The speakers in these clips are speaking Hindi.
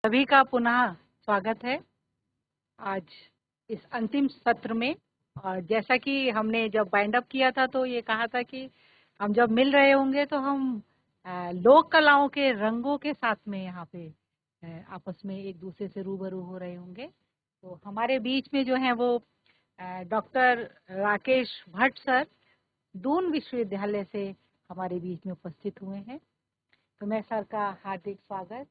सभी का पुनः स्वागत है आज इस अंतिम सत्र में। और जैसा कि हमने जब बाइंड अप किया था तो ये कहा था कि हम जब मिल रहे होंगे तो हम लोक कलाओं के रंगों के साथ में यहाँ पे आपस में एक दूसरे से रूबरू हो रहे होंगे। तो हमारे बीच में जो है वो डॉक्टर राकेश भट्ट सर दून विश्वविद्यालय से हमारे बीच में उपस्थित हुए हैं। तो मैं सर का हार्दिक स्वागत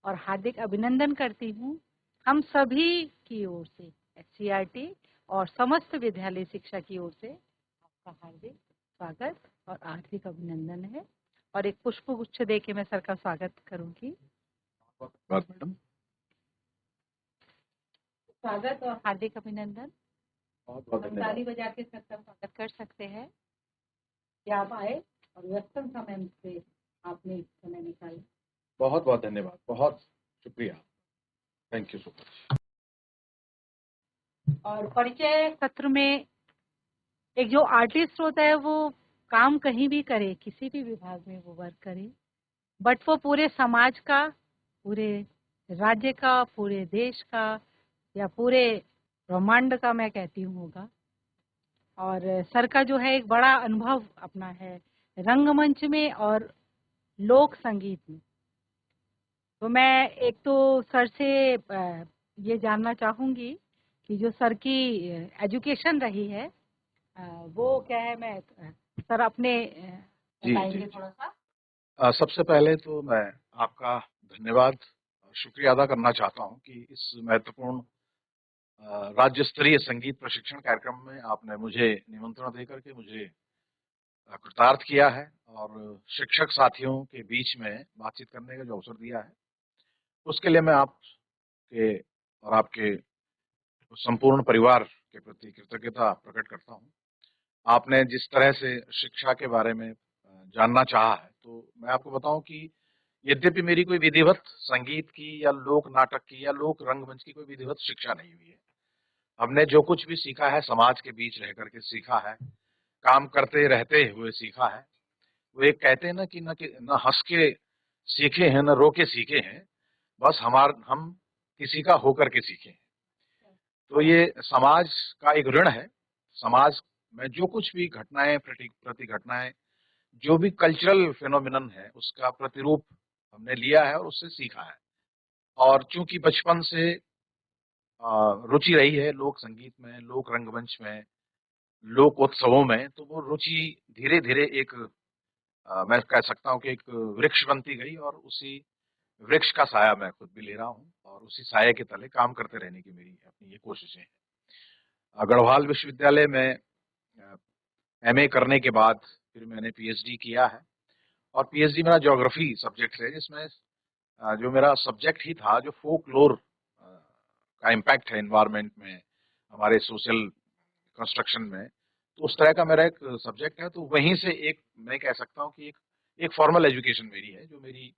और हार्दिक अभिनंदन करती हूँ हम सभी की ओर से, एससीईआरटी और समस्त विद्यालय शिक्षा की ओर से आपका हार्दिक स्वागत और हार्दिक अभिनंदन है। और एक पुष्प गुच्छ दे के मैं सर का स्वागत करूंगी। मैडम, स्वागत और हार्दिक अभिनंदन। बहुत हम ताली बजा के सर का स्वागत कर सकते हैं कि आप आए और व्यस्तम समय से आपने समय निकाला। बहुत बहुत धन्यवाद, बहुत शुक्रिया, थैंक यू सो मच। और परिचय सत्र में एक जो आर्टिस्ट होता है वो काम कहीं भी करे, किसी भी विभाग में वो वर्क करे, बट वो पूरे समाज का, पूरे राज्य का, पूरे देश का या पूरे ब्रह्मांड का मैं कहती हूँ होगा। और सर का जो है एक बड़ा अनुभव अपना है रंगमंच में और लोक संगीत में। तो मैं एक तो सर से ये जानना चाहूंगी कि जो सर की एजुकेशन रही है वो क्या है। मैं सर अपने बताएंगे थोड़ा सा। सबसे पहले तो मैं आपका धन्यवाद और शुक्रिया अदा करना चाहता हूं कि इस महत्वपूर्ण राज्य स्तरीय संगीत प्रशिक्षण कार्यक्रम में आपने मुझे निमंत्रण देकर के मुझे कृतार्थ किया है और शिक्षक साथियों के बीच में बातचीत करने का जो अवसर दिया है उसके लिए मैं आपके और आपके संपूर्ण परिवार के प्रति कृतज्ञता प्रकट करता हूं। आपने जिस तरह से शिक्षा के बारे में जानना चाहा है, तो मैं आपको बताऊं कि यद्यपि मेरी कोई विधिवत संगीत की या लोक नाटक की या लोक रंगमंच की कोई विधिवत शिक्षा नहीं हुई है। हमने जो कुछ भी सीखा है समाज के बीच रह करके सीखा है, काम करते रहते हुए सीखा है। वो एक कहते हैं ना कि न हंस के सीखे हैं, न रो के सीखे हैं, बस हम किसी का होकर के सीखे हैं। तो ये समाज का एक ऋण है। समाज में जो कुछ भी घटनाएं, प्रति घटनाएं, जो भी कल्चरल फिनोमिनन है उसका प्रतिरूप हमने लिया है और उससे सीखा है। और चूंकि बचपन से रुचि रही है लोक संगीत में, लोक रंगमंच में, लोक उत्सवों में, तो वो रुचि धीरे धीरे एक मैं कह सकता हूँ कि एक वृक्ष बनती गई और उसी वृक्ष का साया मैं खुद भी ले रहा हूँ और उसी साये के तले काम करते रहने की मेरी अपनी ये कोशिशें हैं। गढ़वाल विश्वविद्यालय में एमए करने के बाद फिर मैंने पीएचडी किया है और पीएचडी मेरा ज्योग्राफी सब्जेक्ट है, जिसमें जो मेरा सब्जेक्ट ही था जो फोकलोर का इम्पैक्ट है एनवायरनमेंट में, हमारे सोशल कंस्ट्रक्शन में, तो उस तरह का मेरा एक सब्जेक्ट है। तो वहीं से एक मैं कह सकता हूँ कि एक फॉर्मल एजुकेशन मेरी है, जो मेरी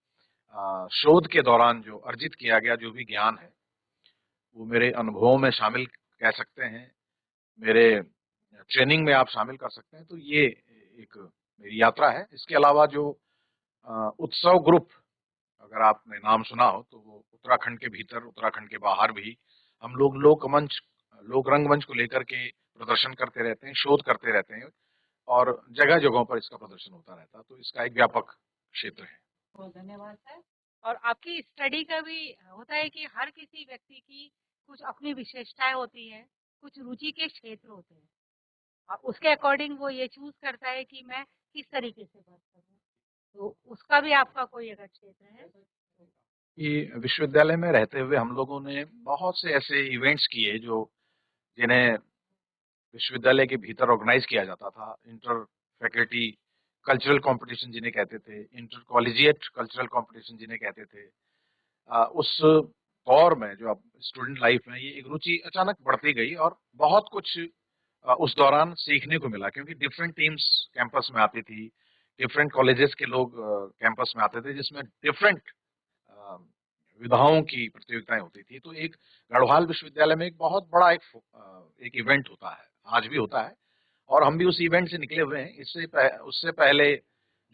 शोध के दौरान जो अर्जित किया गया जो भी ज्ञान है वो मेरे अनुभवों में शामिल कह सकते हैं, मेरे ट्रेनिंग में आप शामिल कर सकते हैं। तो ये एक मेरी यात्रा है। इसके अलावा जो उत्सव ग्रुप, अगर आपने नाम सुना हो, तो वो उत्तराखंड के भीतर, उत्तराखंड के बाहर भी हम लोग लोक रंगमंच को लेकर के प्रदर्शन करते रहते हैं, शोध करते रहते हैं और जगह जगहों पर इसका प्रदर्शन होता रहता है। तो इसका एक व्यापक क्षेत्र है। बहुत धन्यवाद सर। और आपकी स्टडी का भी होता है कि हर किसी व्यक्ति की कुछ अपनी विशेषताएं होती है, कुछ रुचि के क्षेत्र होते हैं और उसके अकॉर्डिंग वो ये चूज करता है कि मैं किस तरीके से बात करूँ। तो उसका भी आपका कोई अगर क्षेत्र है? कि विश्वविद्यालय में रहते हुए हम लोगों ने बहुत से ऐसे इवेंट्स किए जो जिन्हें विश्वविद्यालय के भीतर ऑर्गेनाइज किया जाता था। इंटर फैकल्टी कल्चरल कंपटीशन जिन्हें कहते थे, इंटर कॉलेजिएट कल्चरल कंपटीशन जिन्हें कहते थे। उस दौर में जो अब स्टूडेंट लाइफ में ये एक रुचि अचानक बढ़ती गई और बहुत कुछ उस दौरान सीखने को मिला, क्योंकि डिफरेंट टीम्स कैंपस में आती थी, डिफरेंट कॉलेजेस के लोग कैंपस में आते थे, जिसमें डिफरेंट विधाओं की प्रतियोगिताएं होती थी। तो एक गढ़वाल विश्वविद्यालय में एक बहुत बड़ा एक इवेंट होता है, आज भी होता है और हम भी उस इवेंट से निकले हुए हैं। उससे पहले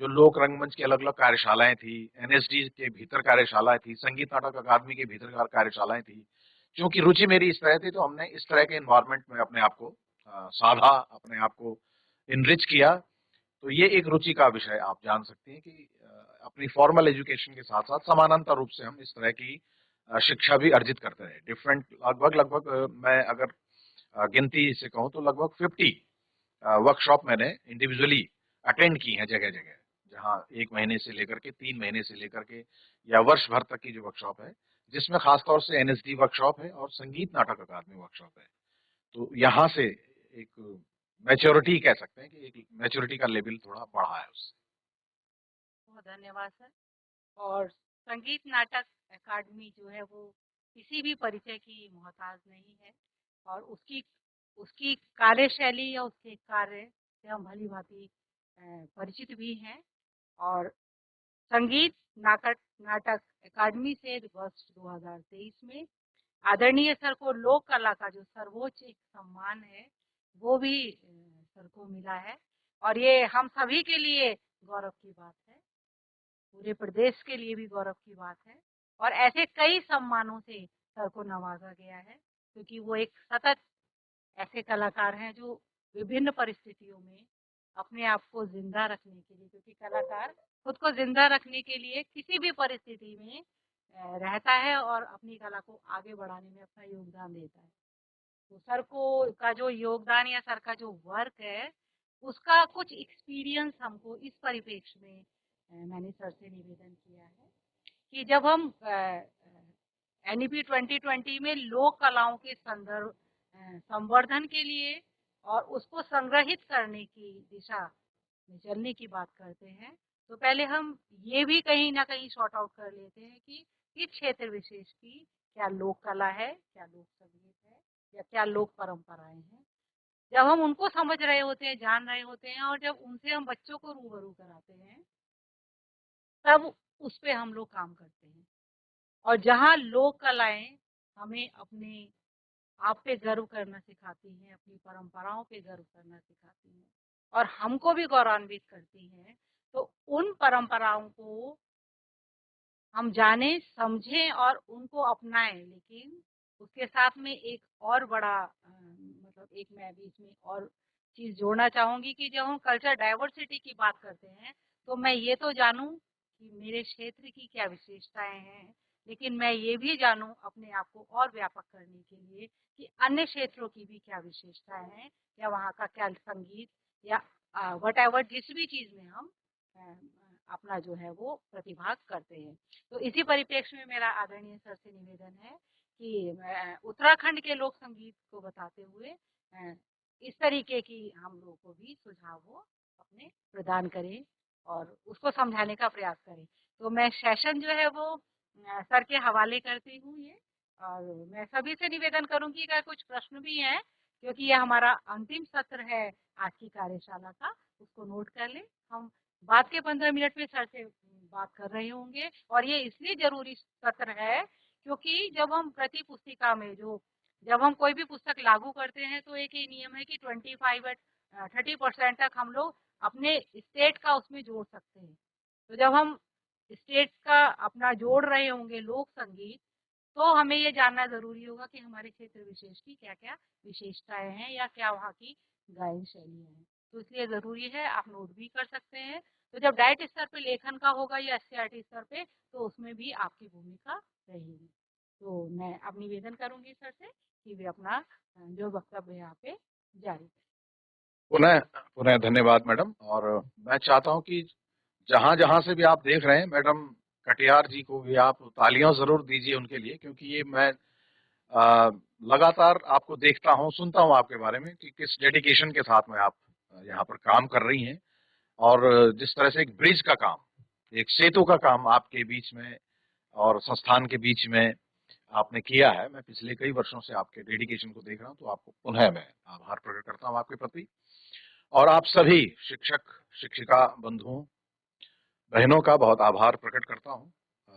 जो लोक रंगमंच की अलग अलग कार्यशालाएं थी, एनएसडी के भीतर कार्यशालाएं थी, संगीत नाटक अकादमी के भीतर कार्यशालाएं थी। क्योंकि रुचि मेरी इस तरह थी तो हमने इस तरह के एनवायरनमेंट में अपने आप को साधा, अपने आप को इनरिच किया। तो ये एक रुचि का विषय आप जान सकते हैं कि अपनी फॉर्मल एजुकेशन के साथ साथ समानांतर रूप से हम इस तरह की शिक्षा भी अर्जित करते रहे। डिफरेंट लगभग लगभग मैं अगर गिनती से कहूँ तो लगभग 50 वर्कशॉप मैंने इंडिविजुअली अटेंड की हैं जगह जगह, जहाँ 1 महीने से लेकर के 3 महीने से लेकर के या वर्ष भर तक की जो वर्कशॉप है, जिसमें खासतौर से एनएसडी वर्कशॉप है और संगीत नाटक अकादमी वर्कशॉप है। तो यहाँ से एक मैच्योरिटी कह सकते हैं कि एक मैच्योरिटी का लेवल थोड़ा बढ़ा है उससे। बहुत धन्यवाद सर। और संगीत नाटक अकादमी जो है वो किसी भी परिचय की मोहताज नहीं है, और उसकी उसकी कार्यशैली या उसके कार्य से हम भली भांति परिचित भी हैं। और संगीत नाटक नाटक अकादमी से वर्ष 2023 में आदरणीय सर को लोक कला का जो सर्वोच्च एक सम्मान है वो भी सर को मिला है, और ये हम सभी के लिए गौरव की बात है, पूरे प्रदेश के लिए भी गौरव की बात है। और ऐसे कई सम्मानों से सर को नवाजा गया है, क्योंकि वो एक सतत ऐसे कलाकार हैं जो विभिन्न परिस्थितियों में अपने आप को जिंदा रखने के लिए, क्योंकि कलाकार खुद को जिंदा रखने के लिए किसी भी परिस्थिति में रहता है और अपनी कला को आगे बढ़ाने में अपना योगदान देता है। तो सर को का जो योगदान या सर का जो वर्क है उसका कुछ एक्सपीरियंस हमको इस परिप्रेक्ष्य में मैंने सर से निवेदन किया है कि जब हम एनईपी 2020 में लोक कलाओं के संदर्भ संवर्धन के लिए और उसको संग्रहित करने की दिशा में चलने की बात करते हैं, तो पहले हम ये भी कहीं ना कहीं शॉर्ट आउट कर लेते हैं कि इस क्षेत्र विशेष की क्या लोक कला है, क्या लोक संगीत है, या क्या लोक परंपराएं हैं। जब हम उनको समझ रहे होते हैं, जान रहे होते हैं, और जब उनसे हम बच्चों को रूबरू कराते हैं, तब उस पे हम लोग काम करते हैं। और जहाँ लोक कलाएं हमें अपने आप पे गर्व करना सिखाती हैं, अपनी परंपराओं पे गर्व करना सिखाती हैं और हमको भी गौरवान्वित करती हैं, तो उन परंपराओं को हम जाने, समझें और उनको अपनाएं। लेकिन उसके साथ में एक और बड़ा मतलब एक मैं भी इसमें और चीज़ जोड़ना चाहूँगी कि जब हम कल्चर डाइवर्सिटी की बात करते हैं, तो मैं ये तो जानूँ कि मेरे क्षेत्र की क्या विशेषताएं हैं, लेकिन मैं ये भी जानूँ अपने आप को और व्यापक करने के लिए कि अन्य क्षेत्रों की भी क्या विशेषताएं हैं, या वहाँ का क्या संगीत या वट जिस भी चीज़ में हम अपना जो है वो प्रतिभाग करते हैं। तो इसी परिप्रेक्ष्य में मेरा आदरणीय सर से निवेदन है कि उत्तराखंड के लोक संगीत को बताते हुए इस तरीके की हम लोगों को भी सुझाव वो अपने प्रदान करें और उसको समझाने का प्रयास करें। तो मैं सेशन जो है वो सर के हवाले करती हूँ ये, और मैं सभी से निवेदन करूंगी कि कुछ प्रश्न भी हैं, क्योंकि ये हमारा अंतिम सत्र है आज की कार्यशाला का, उसको नोट कर ले। हम बाद के 15 मिनट में सर से बात कर रहे होंगे, और ये इसलिए जरूरी सत्र है क्योंकि जब हम प्रति पुस्तिका में जब हम कोई भी पुस्तक लागू करते हैं तो एक ही नियम है कि 30% तक हम लोग अपने स्टेट का उसमें जोड़ सकते हैं। तो जब हम स्टेट का अपना जोड़ रहे होंगे लोक संगीत, तो हमें ये जानना जरूरी होगा कि हमारे क्षेत्र विशेष की क्या क्या विशेषताएं हैं या क्या वहाँ की गायन शैलियाँ हैं। तो इसलिए जरूरी है, आप नोट भी कर सकते हैं। तो जब डाइट स्तर पे लेखन का होगा या एससीईआरटी स्तर पे, तो उसमें भी आपकी भूमिका रहेगी। तो मैं अब निवेदन करूंगी सर से कि वे अपना जो वक्तव्य यहाँ पे जारी करें। पुनः पुनः धन्यवाद मैडम। और मैं चाहता हूं कि जहां जहां से भी आप देख रहे हैं, मैडम कटियार जी को भी आप तालियां जरूर दीजिए उनके लिए, क्योंकि ये मैं लगातार आपको देखता हूं, सुनता हूं आपके बारे में कि किस डेडिकेशन के साथ में आप यहाँ पर काम कर रही हैं, और जिस तरह से एक ब्रिज का काम, एक सेतु का काम आपके बीच में और संस्थान के बीच में आपने किया है। मैं पिछले कई वर्षों से आपके डेडिकेशन को देख रहा हूं, तो आपको पुनः मैं आभार प्रकट करता हूं आपके प्रति। और आप सभी शिक्षक शिक्षिका बंधुओं बहनों का बहुत आभार प्रकट करता हूं।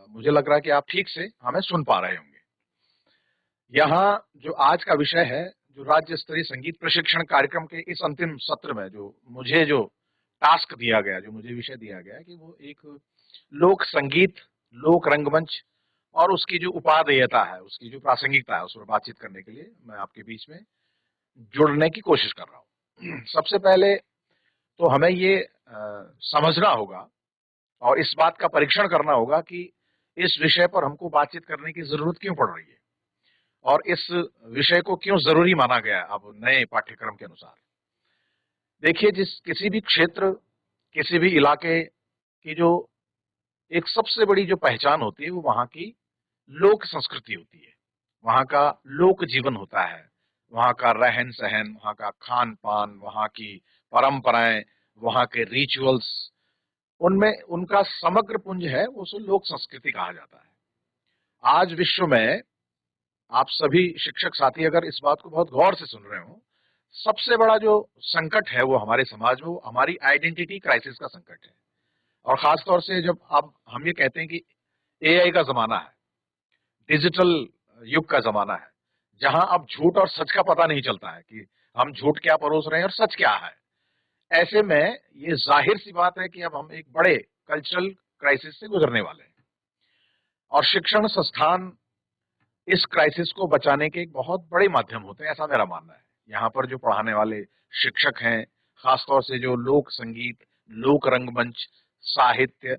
मुझे लग रहा है कि आप ठीक से हमें सुन पा रहे होंगे। यहाँ जो आज का विषय है, जो राज्य स्तरीय संगीत प्रशिक्षण कार्यक्रम के इस अंतिम सत्र में जो मुझे जो टास्क दिया गया, जो मुझे विषय दिया गया कि वो एक लोक संगीत, लोक रंगमंच और उसकी जो उपादेयता है, उसकी जो प्रासंगिकता है, उस पर बातचीत करने के लिए मैं आपके बीच में जुड़ने की कोशिश कर रहा हूँ। सबसे पहले तो हमें ये समझना होगा और इस बात का परीक्षण करना होगा कि इस विषय पर हमको बातचीत करने की जरूरत क्यों पड़ रही है और इस विषय को क्यों जरूरी माना गया है अब नए पाठ्यक्रम के अनुसार। देखिए, जिस किसी भी क्षेत्र, किसी भी इलाके की जो एक सबसे बड़ी जो पहचान होती है वो वहां की लोक संस्कृति होती है, वहां का लोक जीवन होता है, वहां का रहन सहन, वहां का खान पान, वहां की परंपराएं, वहां के रिचुअल्स, उनमें उनका समग्र पुंज है, उसे लोक संस्कृति कहा जाता है। आज विश्व में आप सभी शिक्षक साथी अगर इस बात को बहुत गौर से सुन रहे हो, सबसे बड़ा जो संकट है वो हमारे समाज में, वो हमारी आइडेंटिटी क्राइसिस का संकट है। और खासतौर से जब अब हम ये कहते हैं कि एआई का जमाना है, डिजिटल युग का जमाना है, जहां अब झूठ और सच का पता नहीं चलता है कि हम झूठ क्या परोस रहे हैं और सच क्या है। ऐसे में ये जाहिर सी बात है कि अब हम एक बड़े कल्चरल क्राइसिस से गुजरने वाले हैं और शिक्षण संस्थान इस क्राइसिस को बचाने के एक बहुत बड़े माध्यम होते हैं, ऐसा मेरा मानना है। यहाँ पर जो पढ़ाने वाले शिक्षक हैं, खासतौर से जो लोक संगीत, लोक रंगमंच, साहित्य,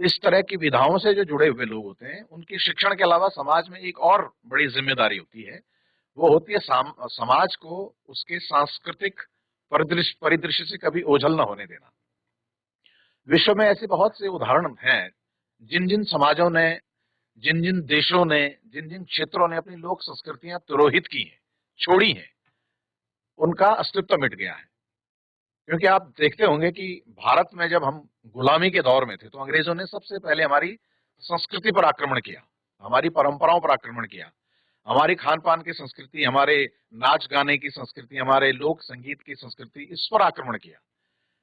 इस तरह की विधाओं से जो जुड़े हुए लोग होते हैं, उनकी शिक्षण के अलावा समाज में एक और बड़ी जिम्मेदारी होती है। वो होती है समाज को उसके सांस्कृतिक परिदृश्य परिदृश्य से कभी ओझल न होने देना। विश्व में ऐसे बहुत से उदाहरण हैं, जिन जिन समाजों ने, जिन जिन देशों ने, जिन जिन क्षेत्रों ने अपनी लोक संस्कृतियां तिरोहित की हैं, छोड़ी हैं, उनका अस्तित्व मिट गया है। क्योंकि आप देखते होंगे कि भारत में जब हम गुलामी के दौर में थे तो अंग्रेजों ने सबसे पहले हमारी संस्कृति पर आक्रमण किया, हमारी परंपराओं पर आक्रमण किया, हमारी खान पान की संस्कृति, हमारे नाच गाने की संस्कृति, हमारे लोक संगीत की संस्कृति, इस पर आक्रमण किया।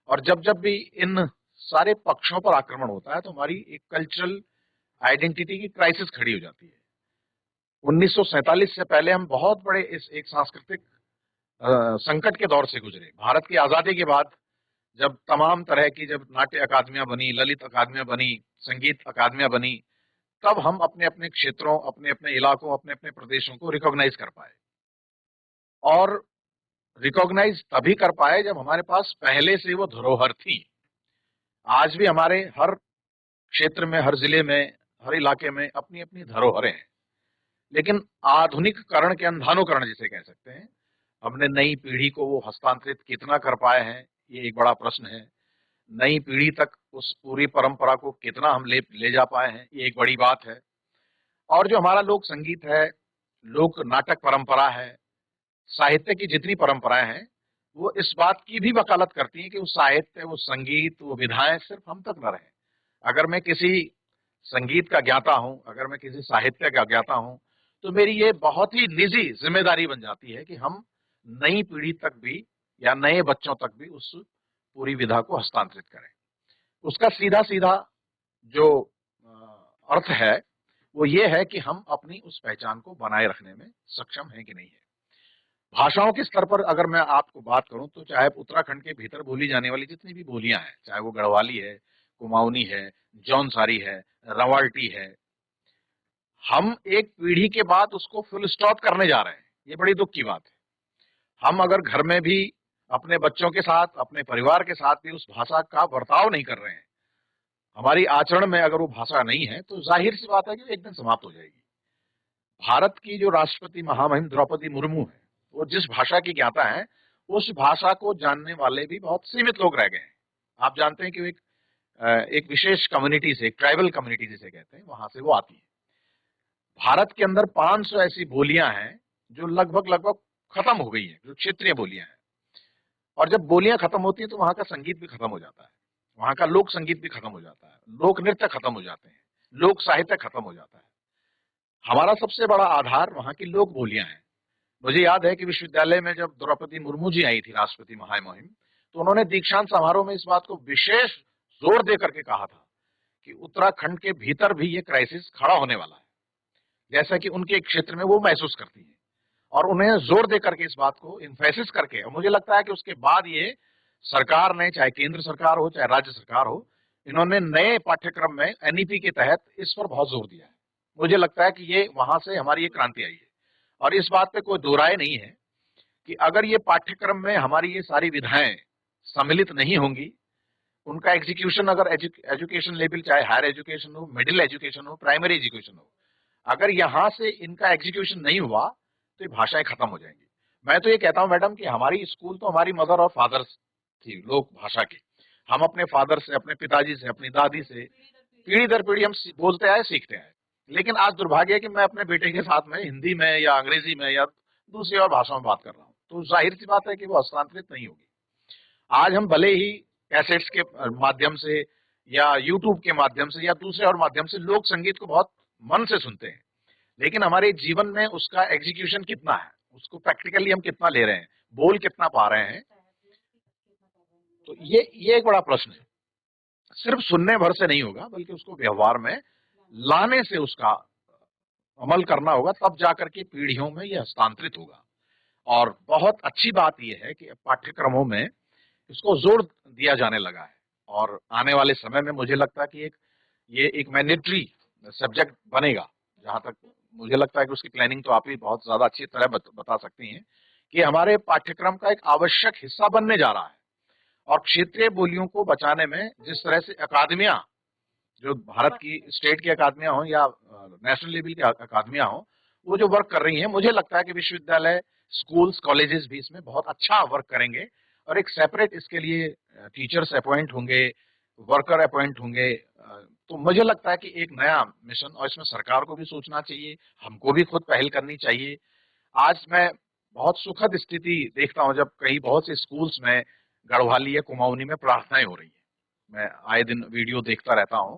और जब जब भी इन सारे पक्षों पर आक्रमण होता है तो हमारी एक कल्चरल आइडेंटिटी की क्राइसिस खड़ी हो जाती है। 1947 से पहले हम बहुत बड़े इस एक सांस्कृतिक संकट के दौर से गुजरे। भारत की आजादी के बाद जब तमाम तरह की जब नाट्य अकादमियां बनी, ललित अकादमियां बनी, संगीत अकादमियां बनी, तब हम अपने अपने क्षेत्रों, अपने अपने इलाकों, अपने अपने प्रदेशों को रिकॉग्नाइज कर पाए। और रिकॉग्नाइज तभी कर पाए जब हमारे पास पहले से वो धरोहर थी। आज भी हमारे हर क्षेत्र में, हर जिले में, हर इलाके में अपनी अपनी धरोहरें हैं, लेकिन आधुनिककरण के अंधानुकरण जिसे कह सकते हैं, हमने नई पीढ़ी को वो हस्तांतरित कितना कर पाए हैं, ये एक बड़ा प्रश्न है। नई पीढ़ी तक उस पूरी परंपरा को कितना हम ले जा पाए हैं, ये एक बड़ी बात है। और जो हमारा लोक संगीत है, लोक नाटक परंपरा है, साहित्य की जितनी परंपराएं हैं, वो इस बात की भी वकालत करती हैं कि वो साहित्य, वो संगीत, वो विधाएं सिर्फ हम तक न रहे। अगर मैं किसी संगीत का ज्ञाता हूं, अगर मैं किसी साहित्य का ज्ञाता हूं, तो मेरी ये बहुत ही निजी जिम्मेदारी बन जाती है कि हम नई पीढ़ी तक भी या नए बच्चों तक भी उस पूरी विधा को हस्तांतरित करें। उसका सीधा सीधा जो अर्थ है वो ये है कि हम अपनी उस पहचान को बनाए रखने में सक्षम हैं कि नहीं है। भाषाओं के स्तर पर अगर मैं आपको बात करूं तो चाहे उत्तराखंड के भीतर बोली जाने वाली जितनी भी बोलियां हैं, चाहे वो गढ़वाली है, कुमाऊनी है, जौनसारी है, रवाल्टी है, हम एक पीढ़ी के बाद उसको फुल स्टॉप करने जा रहे हैं। ये बड़ी दुख की बात है। हम अगर घर में भी अपने बच्चों के साथ, अपने परिवार के साथ भी उस भाषा का बर्ताव नहीं कर रहे हैं, हमारी आचरण में अगर वो भाषा नहीं है, तो जाहिर सी बात है कि एक दिन समाप्त हो जाएगी। भारत की जो राष्ट्रपति महामहिम द्रौपदी मुर्मू है, वो जिस भाषा की ज्ञाता है, उस भाषा को जानने वाले भी बहुत सीमित लोग रह गए हैं। आप जानते हैं कि एक विशेष कम्युनिटी से, एक ट्राइबल कम्युनिटी जिसे कहते हैं, वहां से वो आती है। भारत के अंदर 500 ऐसी बोलियां हैं जो लगभग लगभग खत्म हो गई हैं, जो क्षेत्रीय बोलियां हैं। और जब बोलियां खत्म होती हैं तो वहां का संगीत भी खत्म हो जाता है, वहां का लोक संगीत भी खत्म हो जाता है, लोक नृत्य खत्म हो जाते हैं, लोक साहित्य खत्म हो जाता है। हमारा सबसे बड़ा आधार वहां की लोक बोलियां हैं। मुझे याद है कि विश्वविद्यालय में जब द्रौपदी मुर्मू जी आई थी, राष्ट्रपति महामहिम, तो उन्होंने दीक्षांत समारोह में इस बात को विशेष जोर दे करके कहा था कि उत्तराखंड के भीतर भी ये क्राइसिस खड़ा होने वाला है, जैसा कि उनके क्षेत्र में वो महसूस करती है। और उन्हें जोर दे करके इस बात को इम्फेसिस करके, और मुझे लगता है कि उसके बाद ये सरकार ने, चाहे केंद्र सरकार हो चाहे राज्य सरकार हो, इन्होंने नए पाठ्यक्रम में एनईपी के तहत इस पर बहुत जोर दिया है। मुझे लगता है कि ये वहां से हमारी ये क्रांति आई है और इस बात पे कोई दो राय नहीं है कि अगर ये पाठ्यक्रम में हमारी ये सारी विधाएं सम्मिलित नहीं होंगी, उनका एग्जीक्यूशन अगर एजुकेशन लेवल, चाहे हायर एजुकेशन हो, मिडिल एजुकेशन हो, प्राइमरी एजुकेशन हो, अगर यहां से इनका एग्जीक्यूशन नहीं हुआ तो ये भाषाएं खत्म हो जाएंगी। मैं तो ये कहता हूं मैडम कि हमारी स्कूल तो हमारी मदर और फादर थी लोक भाषा की। हम अपने फादर से, अपने पिताजी से, अपनी दादी से पीढ़ी दर पीढ़ी हम बोलते आए, सीखते आए। लेकिन आज दुर्भाग्य है कि मैं अपने बेटे के साथ में हिंदी में या अंग्रेजी में या दूसरी और भाषा में बात कर रहा हूँ, तो जाहिर सी बात है कि वो हस्तांतरित नहीं होगी। आज हम भले ही कैसेट्स के माध्यम से या यूट्यूब के माध्यम से या दूसरे और माध्यम से लोक संगीत को बहुत मन से सुनते हैं, लेकिन हमारे जीवन में उसका एग्जीक्यूशन कितना है, उसको प्रैक्टिकली हम कितना ले रहे हैं, बोल कितना पा रहे हैं, तो ये एक बड़ा प्रश्न है। सिर्फ सुनने भर से नहीं होगा, बल्कि उसको व्यवहार में लाने से उसका अमल करना होगा, तब जाकर के पीढ़ियों में ये हस्तांतरित होगा। और बहुत अच्छी बात यह है कि पाठ्यक्रमों में इसको जोर दिया जाने लगा है और आने वाले समय में मुझे लगता है कि ये एक मैंडेटरी सब्जेक्ट बनेगा। जहां तक मुझे लगता है कि उसकी प्लानिंग तो आप ही बहुत ज्यादा अच्छी तरह बता सकती हैं कि हमारे पाठ्यक्रम का एक आवश्यक हिस्सा बनने जा रहा है। और क्षेत्रीय बोलियों को बचाने में जिस तरह से अकादमियां, जो भारत की स्टेट की अकादमियां हो या नेशनल लेवल की अकादमियां हो, वो जो वर्क कर रही हैं, मुझे लगता है कि विश्वविद्यालय, स्कूल्स, कॉलेजेस भी इसमें बहुत अच्छा वर्क करेंगे और एक सेपरेट इसके लिए टीचर्स अपॉइंट होंगे, वर्कर अपॉइंट होंगे। तो मुझे लगता है कि एक नया मिशन, और इसमें सरकार को भी सोचना चाहिए, हमको भी खुद पहल करनी चाहिए। आज मैं बहुत सुखद स्थिति देखता हूं जब कई बहुत से स्कूल्स में, गढ़वाली या कुमाऊनी में प्रार्थनाएं हो रही है। मैं आए दिन वीडियो देखता रहता हूं,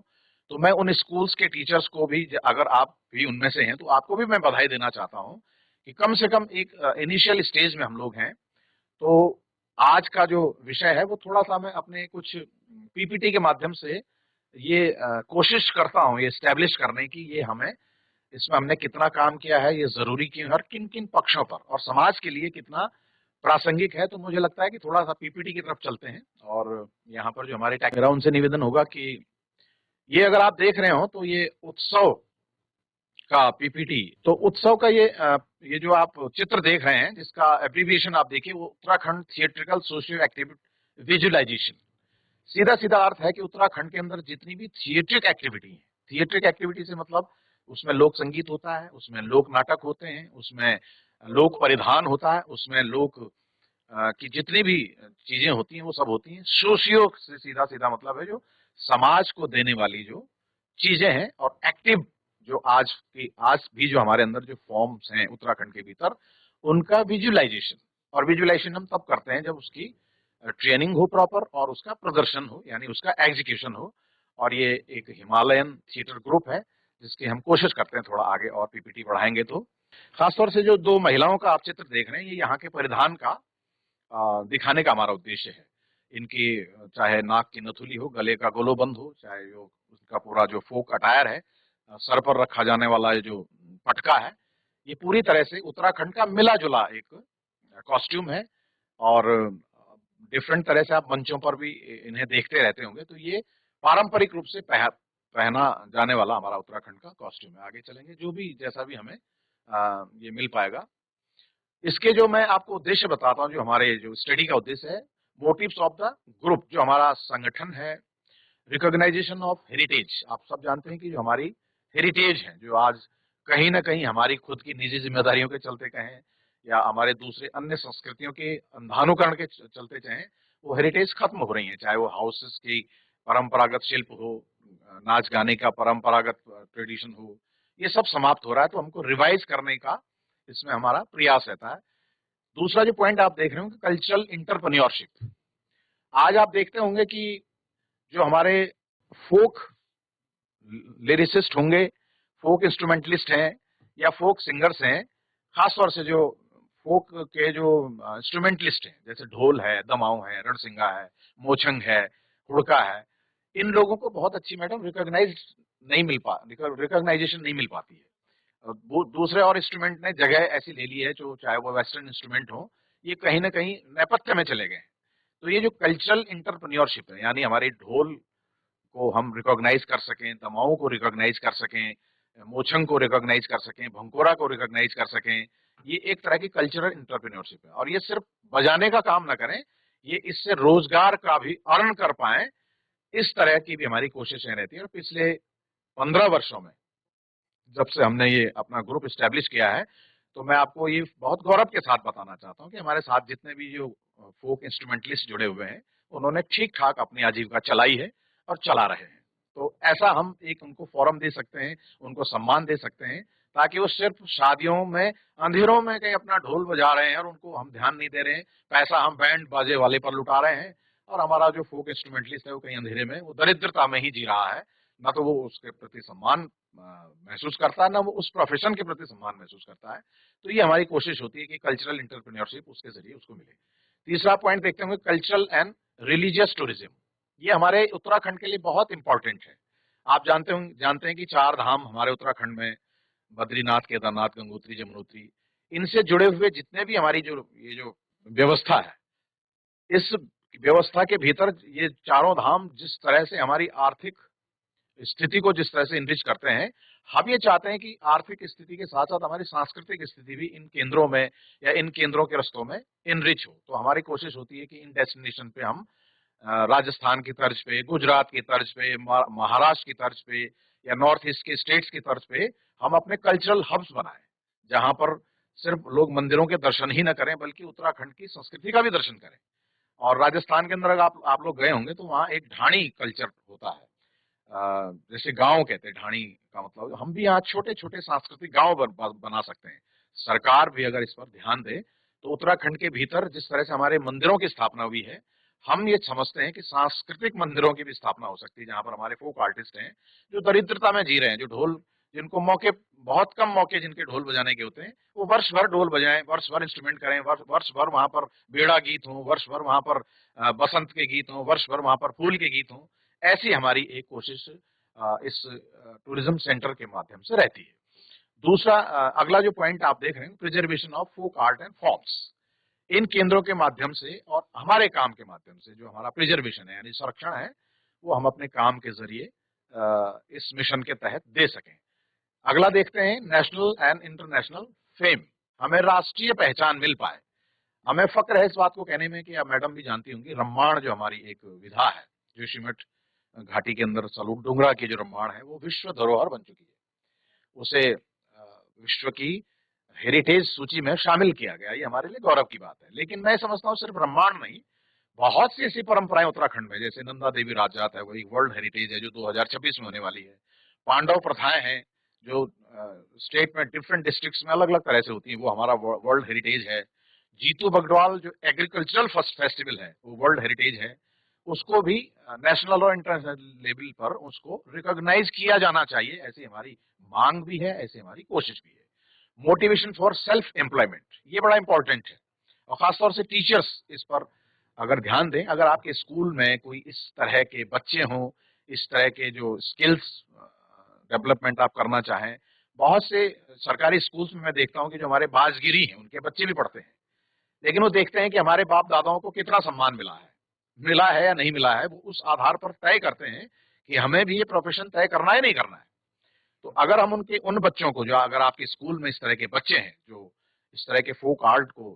तो मैं उन स्कूल्स के टीचर्स को भी, अगर आप भी उनमें से हैं, तो आपको भी मैं बधाई देना चाहता हूं कि कम से कम एक इनिशियल स्टेज में हम लोग हैं। तो आज का जो विषय है वो थोड़ा सा मैं अपने कुछ पीपीटी के माध्यम से ये कोशिश करता हूं ये एस्टेब्लिश करने की, ये हमें, इसमें हमने कितना काम किया है, ये जरूरी क्यों है और किन किन पक्षों पर, और समाज के लिए कितना प्रासंगिक है। तो मुझे लगता है कि थोड़ा सा पीपीटी की तरफ चलते हैं और यहाँ पर जो हमारे टेक्निकल उनसे निवेदन होगा कि ये अगर आप देख रहे हो तो ये उत्सव का पीपीटी, तो उत्सव का ये जो आप चित्र देख रहे हैं, जिसका एब्रीविएशन आप देखिए, वो Uttarakhand theatrical socio activity visualisation. सीधा सीधा अर्थ है कि उत्तराखंड के अंदर जितनी भी थिएट्रिक एक्टिविटी है, थिएट्रिक एक्टिविटी से मतलब उसमें लोक संगीत होता है, उसमें लोक नाटक होते हैं, उसमें लोक परिधान होता है, उसमें लोक की जितनी भी चीजें होती हैं वो सब होती हैं। सोशियो से सीधा सीधा मतलब है जो समाज को देने वाली जो चीजें हैं, और एक्टिव जो आज भी जो हमारे अंदर जो फॉर्म्स हैं उत्तराखंड के भीतर, उनका विजुअलाइजेशन। और विजुअलाइजेशन हम तब करते हैं जब उसकी ट्रेनिंग हो प्रॉपर और उसका प्रदर्शन हो, यानी उसका एग्जीक्यूशन हो। और ये एक हिमालयन थिएटर ग्रुप है जिसकी हम कोशिश करते हैं थोड़ा आगे और पीपीटी बढ़ाएंगे तो। खासतौर से जो दो महिलाओं का आप चित्र देख रहे हैं, ये यहाँ के परिधान का दिखाने का हमारा उद्देश्य है। इनकी चाहे नाक की नथुली हो, गले का गोलोबंद हो, चाहे जो उसका पूरा जो फोक अटायर है, सर पर रखा जाने वाला जो पटका है, ये पूरी तरह से उत्तराखंड का मिला जुला एक कॉस्ट्यूम है। और डिफरेंट तरह से आप मंचों पर भी इन्हें देखते रहते होंगे, तो ये पारंपरिक रूप से पहना जाने वाला हमारा उत्तराखंड का कॉस्ट्यूम है। आगे चलेंगे, जो भी जैसा भी हमें ये मिल पाएगा। इसके जो मैं आपको उद्देश्य बताता हूं, जो हमारे जो स्टडी का उद्देश्य है, मोटिव्स ऑफ द ग्रुप, जो हमारा संगठन है, रिकॉग्नाइजेशन ऑफ हेरिटेज। आप सब जानते हैं कि जो हमारी हेरिटेज है, जो आज कहीं ना कहीं हमारी खुद की निजी जिम्मेदारियों के चलते कहें या हमारे दूसरे अन्य संस्कृतियों के अंधानुकरण के चलते चाहें, वो हेरिटेज खत्म हो रही है। चाहे वो हाउसेस की परंपरागत शिल्प हो, नाच गाने का परंपरागत ट्रेडिशन हो, ये सब समाप्त हो रहा है। तो हमको रिवाइज करने का इसमें हमारा प्रयास रहता है। दूसरा जो पॉइंट आप देख रहे हो, कल्चरल इंटरप्रेन्योरशिप। आज आप देखते होंगे कि जो हमारे फोक लिरिसिस्ट होंगे, फोक इंस्ट्रूमेंटलिस्ट हैं या फोक सिंगर्स हैं, खासतौर से जो फोक के जो इंस्ट्रूमेंटलिस्ट हैं, जैसे ढोल है, दमाऊ है, रणसिंगा है, मोछंग है, हुड़का है, इन लोगों को बहुत अच्छी मैडम रिकॉग्नाइजेशन नहीं मिल पाती है। दूसरे और इंस्ट्रूमेंट ने जगह ऐसी ले ली है, जो चाहे वो वेस्टर्न इंस्ट्रूमेंट हो, ये कहीं ना कहीं नेपथ्य में चले गए। तो ये जो कल्चरल एंटरप्रेन्योरशिप है, यानी हमारे ढोल को हम रिकॉग्नाइज कर सकें, तमाओं को रिकॉग्नाइज कर सकें, मोचंग को रिकॉग्नाइज कर सकें, भंकोरा को रिकॉग्नाइज कर सकें, ये एक तरह की कल्चरल एंटरप्रेन्योरशिप है। और ये सिर्फ बजाने का काम ना करें, ये इससे रोजगार का भी अर्न कर पाए, इस तरह की भी हमारी कोशिशें रहती है। और पिछले 15 वर्षों में जब से हमने ये अपना ग्रुप स्टैब्लिश किया है, तो मैं आपको ये बहुत गौरव के साथ बताना चाहता हूँ कि हमारे साथ जितने भी जो फोक इंस्ट्रूमेंटलिस्ट जुड़े हुए हैं, उन्होंने ठीक ठाक अपनी आजीविका चलाई है और चला रहे हैं। तो ऐसा हम एक उनको फोरम दे सकते हैं, उनको सम्मान दे सकते हैं, ताकि वो सिर्फ शादियों में अंधेरों में कहीं अपना ढोल बजा रहे हैं और उनको हम ध्यान नहीं दे रहे हैं, पैसा हम बैंड बाजे वाले पर लुटा रहे हैं, और हमारा जो फोक इंस्ट्रूमेंटलिस्ट है वो कहीं अंधेरे में वो दरिद्रता में ही जी रहा है, ना तो वो उसके प्रति सम्मान महसूस करता है, ना वो उस प्रोफेशन के प्रति सम्मान महसूस करता है। तो ये हमारी कोशिश होती है कि कल्चरल इंटरप्रेन्योरशिप उसके जरिए उसको मिले। तीसरा पॉइंट देखते होंगे, कल्चरल एंड रिलीजियस टूरिज्म। ये हमारे उत्तराखंड के लिए बहुत इंपॉर्टेंट है। आप जानते हैं कि 4 धाम हमारे उत्तराखंड में, बद्रीनाथ, केदारनाथ, गंगोत्री, यमुनोत्री, इनसे जुड़े हुए जितने भी हमारी ये जो व्यवस्था है, इस व्यवस्था के भीतर ये चारों धाम जिस तरह से हमारी आर्थिक स्थिति को जिस तरह से इनरिच करते हैं, हम ये चाहते हैं कि आर्थिक स्थिति के साथ साथ हमारी सांस्कृतिक स्थिति भी इन केंद्रों में या इन केंद्रों के रस्तों में इनरिच हो। तो हमारी कोशिश होती है कि इन डेस्टिनेशन पे हम राजस्थान की तर्ज पे, गुजरात की तर्ज पे, महाराष्ट्र की तर्ज पे, या नॉर्थ ईस्ट के स्टेट्स की तर्ज पे हम अपने कल्चरल हब्स बनाएं, जहां पर सिर्फ लोग मंदिरों के दर्शन ही न करें, बल्कि उत्तराखंड की संस्कृति का भी दर्शन करें। और राजस्थान के अंदर अगर आप लोग गए होंगे तो वहाँ एक ढाणी कल्चर होता है। जैसे गांव कहते हैं, ढाणी का मतलब, हम भी यहाँ छोटे छोटे सांस्कृतिक गांव बना सकते हैं। सरकार भी अगर इस पर ध्यान दे तो उत्तराखंड के भीतर जिस तरह से हमारे मंदिरों की स्थापना हुई है, हम ये समझते हैं कि सांस्कृतिक मंदिरों की भी स्थापना हो सकती है, जहां पर हमारे फोक आर्टिस्ट हैं जो दरिद्रता में जी रहे हैं, जो ढोल, जिनको मौके, बहुत कम मौके जिनके ढोल बजाने के होते हैं, वो वर्ष भर ढोल बजाएं, वर्ष भर इंस्ट्रूमेंट करें, वर्ष भर वहां पर बेड़ा गीत हों, वर्ष भर वहां पर बसंत के गीत हों, वर्ष भर वहां पर फूल के गीत हों। ऐसी हमारी एक कोशिश इस टूरिज्म सेंटर के माध्यम से रहती है। दूसरा, अगला जो पॉइंट आप देख रहे हैं, preservation of folk art and forms. इन केंद्रों के माध्यम से और हमारे काम के माध्यम से जो हमारा प्रिजर्वेशन है, यानी संरक्षण है, वो हम अपने काम के जरिए इस मिशन के तहत दे सकें। अगला देखते हैं, नेशनल एंड इंटरनेशनल फेम। हमें राष्ट्रीय पहचान मिल पाए। हमें फक्र है इस बात को कहने में कि आप मैडम भी जानती होंगी, रम्माण जो हमारी एक विधा है, जोशीमठ घाटी के अंदर सलूट डोंगरा की जो रम्माण है, वो विश्व धरोहर बन चुकी है। उसे विश्व की हेरिटेज सूची में शामिल किया गया। ये हमारे लिए गौरव की बात है। लेकिन मैं समझता हूँ सिर्फ ब्रह्मांड नहीं, बहुत सी ऐसी परंपराएं उत्तराखंड में, जैसे नंदा देवी राजजात है, वो एक वर्ल्ड हेरिटेज है जो 2026 में होने वाली है। पांडव प्रथाएं हैं जो स्टेट में डिफरेंट डिस्ट्रिक्ट्स में अलग अलग तरह से होती हैं, वो हमारा वर्ल्ड हेरिटेज है। जीतू बगडवाल जो एग्रीकल्चरल फर्स्ट फेस्टिवल है, वो वर्ल्ड हेरिटेज है। उसको भी नेशनल और इंटरनेशनल लेवल पर उसको रिकॉग्नाइज किया जाना चाहिए, ऐसी हमारी मांग भी है, ऐसी हमारी कोशिश भी है। मोटिवेशन फॉर सेल्फ एम्प्लॉयमेंट, ये बड़ा इंपॉर्टेंट है, और खासतौर से टीचर्स इस पर अगर ध्यान दें। अगर आपके स्कूल में कोई इस तरह के बच्चे हों, इस तरह के जो स्किल्स डेवलपमेंट आप करना चाहें, बहुत से सरकारी स्कूल्स में मैं देखता हूं कि जो हमारे बाजगिरी हैं, उनके बच्चे भी पढ़ते हैं, लेकिन वो देखते हैं कि हमारे बाप दादाओं को कितना सम्मान मिला है या नहीं मिला है, वो उस आधार पर तय करते हैं कि हमें भी ये प्रोफेशन तय करना है नहीं करना है। तो अगर हम उन बच्चों को, जो अगर आपके स्कूल में इस तरह के बच्चे हैं जो इस तरह के फोक आर्ट को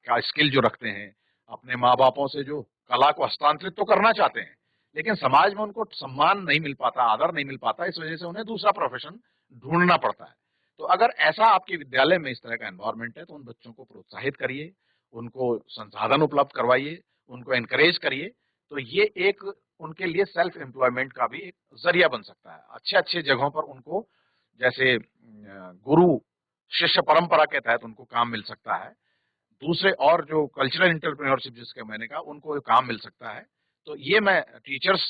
का स्किल जो रखते हैं, अपने माँ बापों से जो कला को हस्तांतरित तो करना चाहते हैं, लेकिन समाज में उनको सम्मान नहीं मिल पाता, आदर नहीं मिल पाता, इस वजह से उन्हें दूसरा प्रोफेशन ढूंढना पड़ता है। तो अगर ऐसा आपके विद्यालय में इस तरह का एनवायरमेंट है, तो उन बच्चों को प्रोत्साहित करिए, उनको संसाधन उपलब्ध करवाइए, उनको एनकरेज करिए। तो ये एक उनके लिए सेल्फ एम्प्लॉयमेंट का भी एक जरिया बन सकता है। अच्छे अच्छे जगहों पर उनको, जैसे गुरु शिष्य परंपरा के तहत उनको काम मिल सकता है। दूसरे और जो कल्चरल इंटरप्रेन्योरशिप जिसके मैंने कहा, उनको काम मिल सकता है। तो ये मैं टीचर्स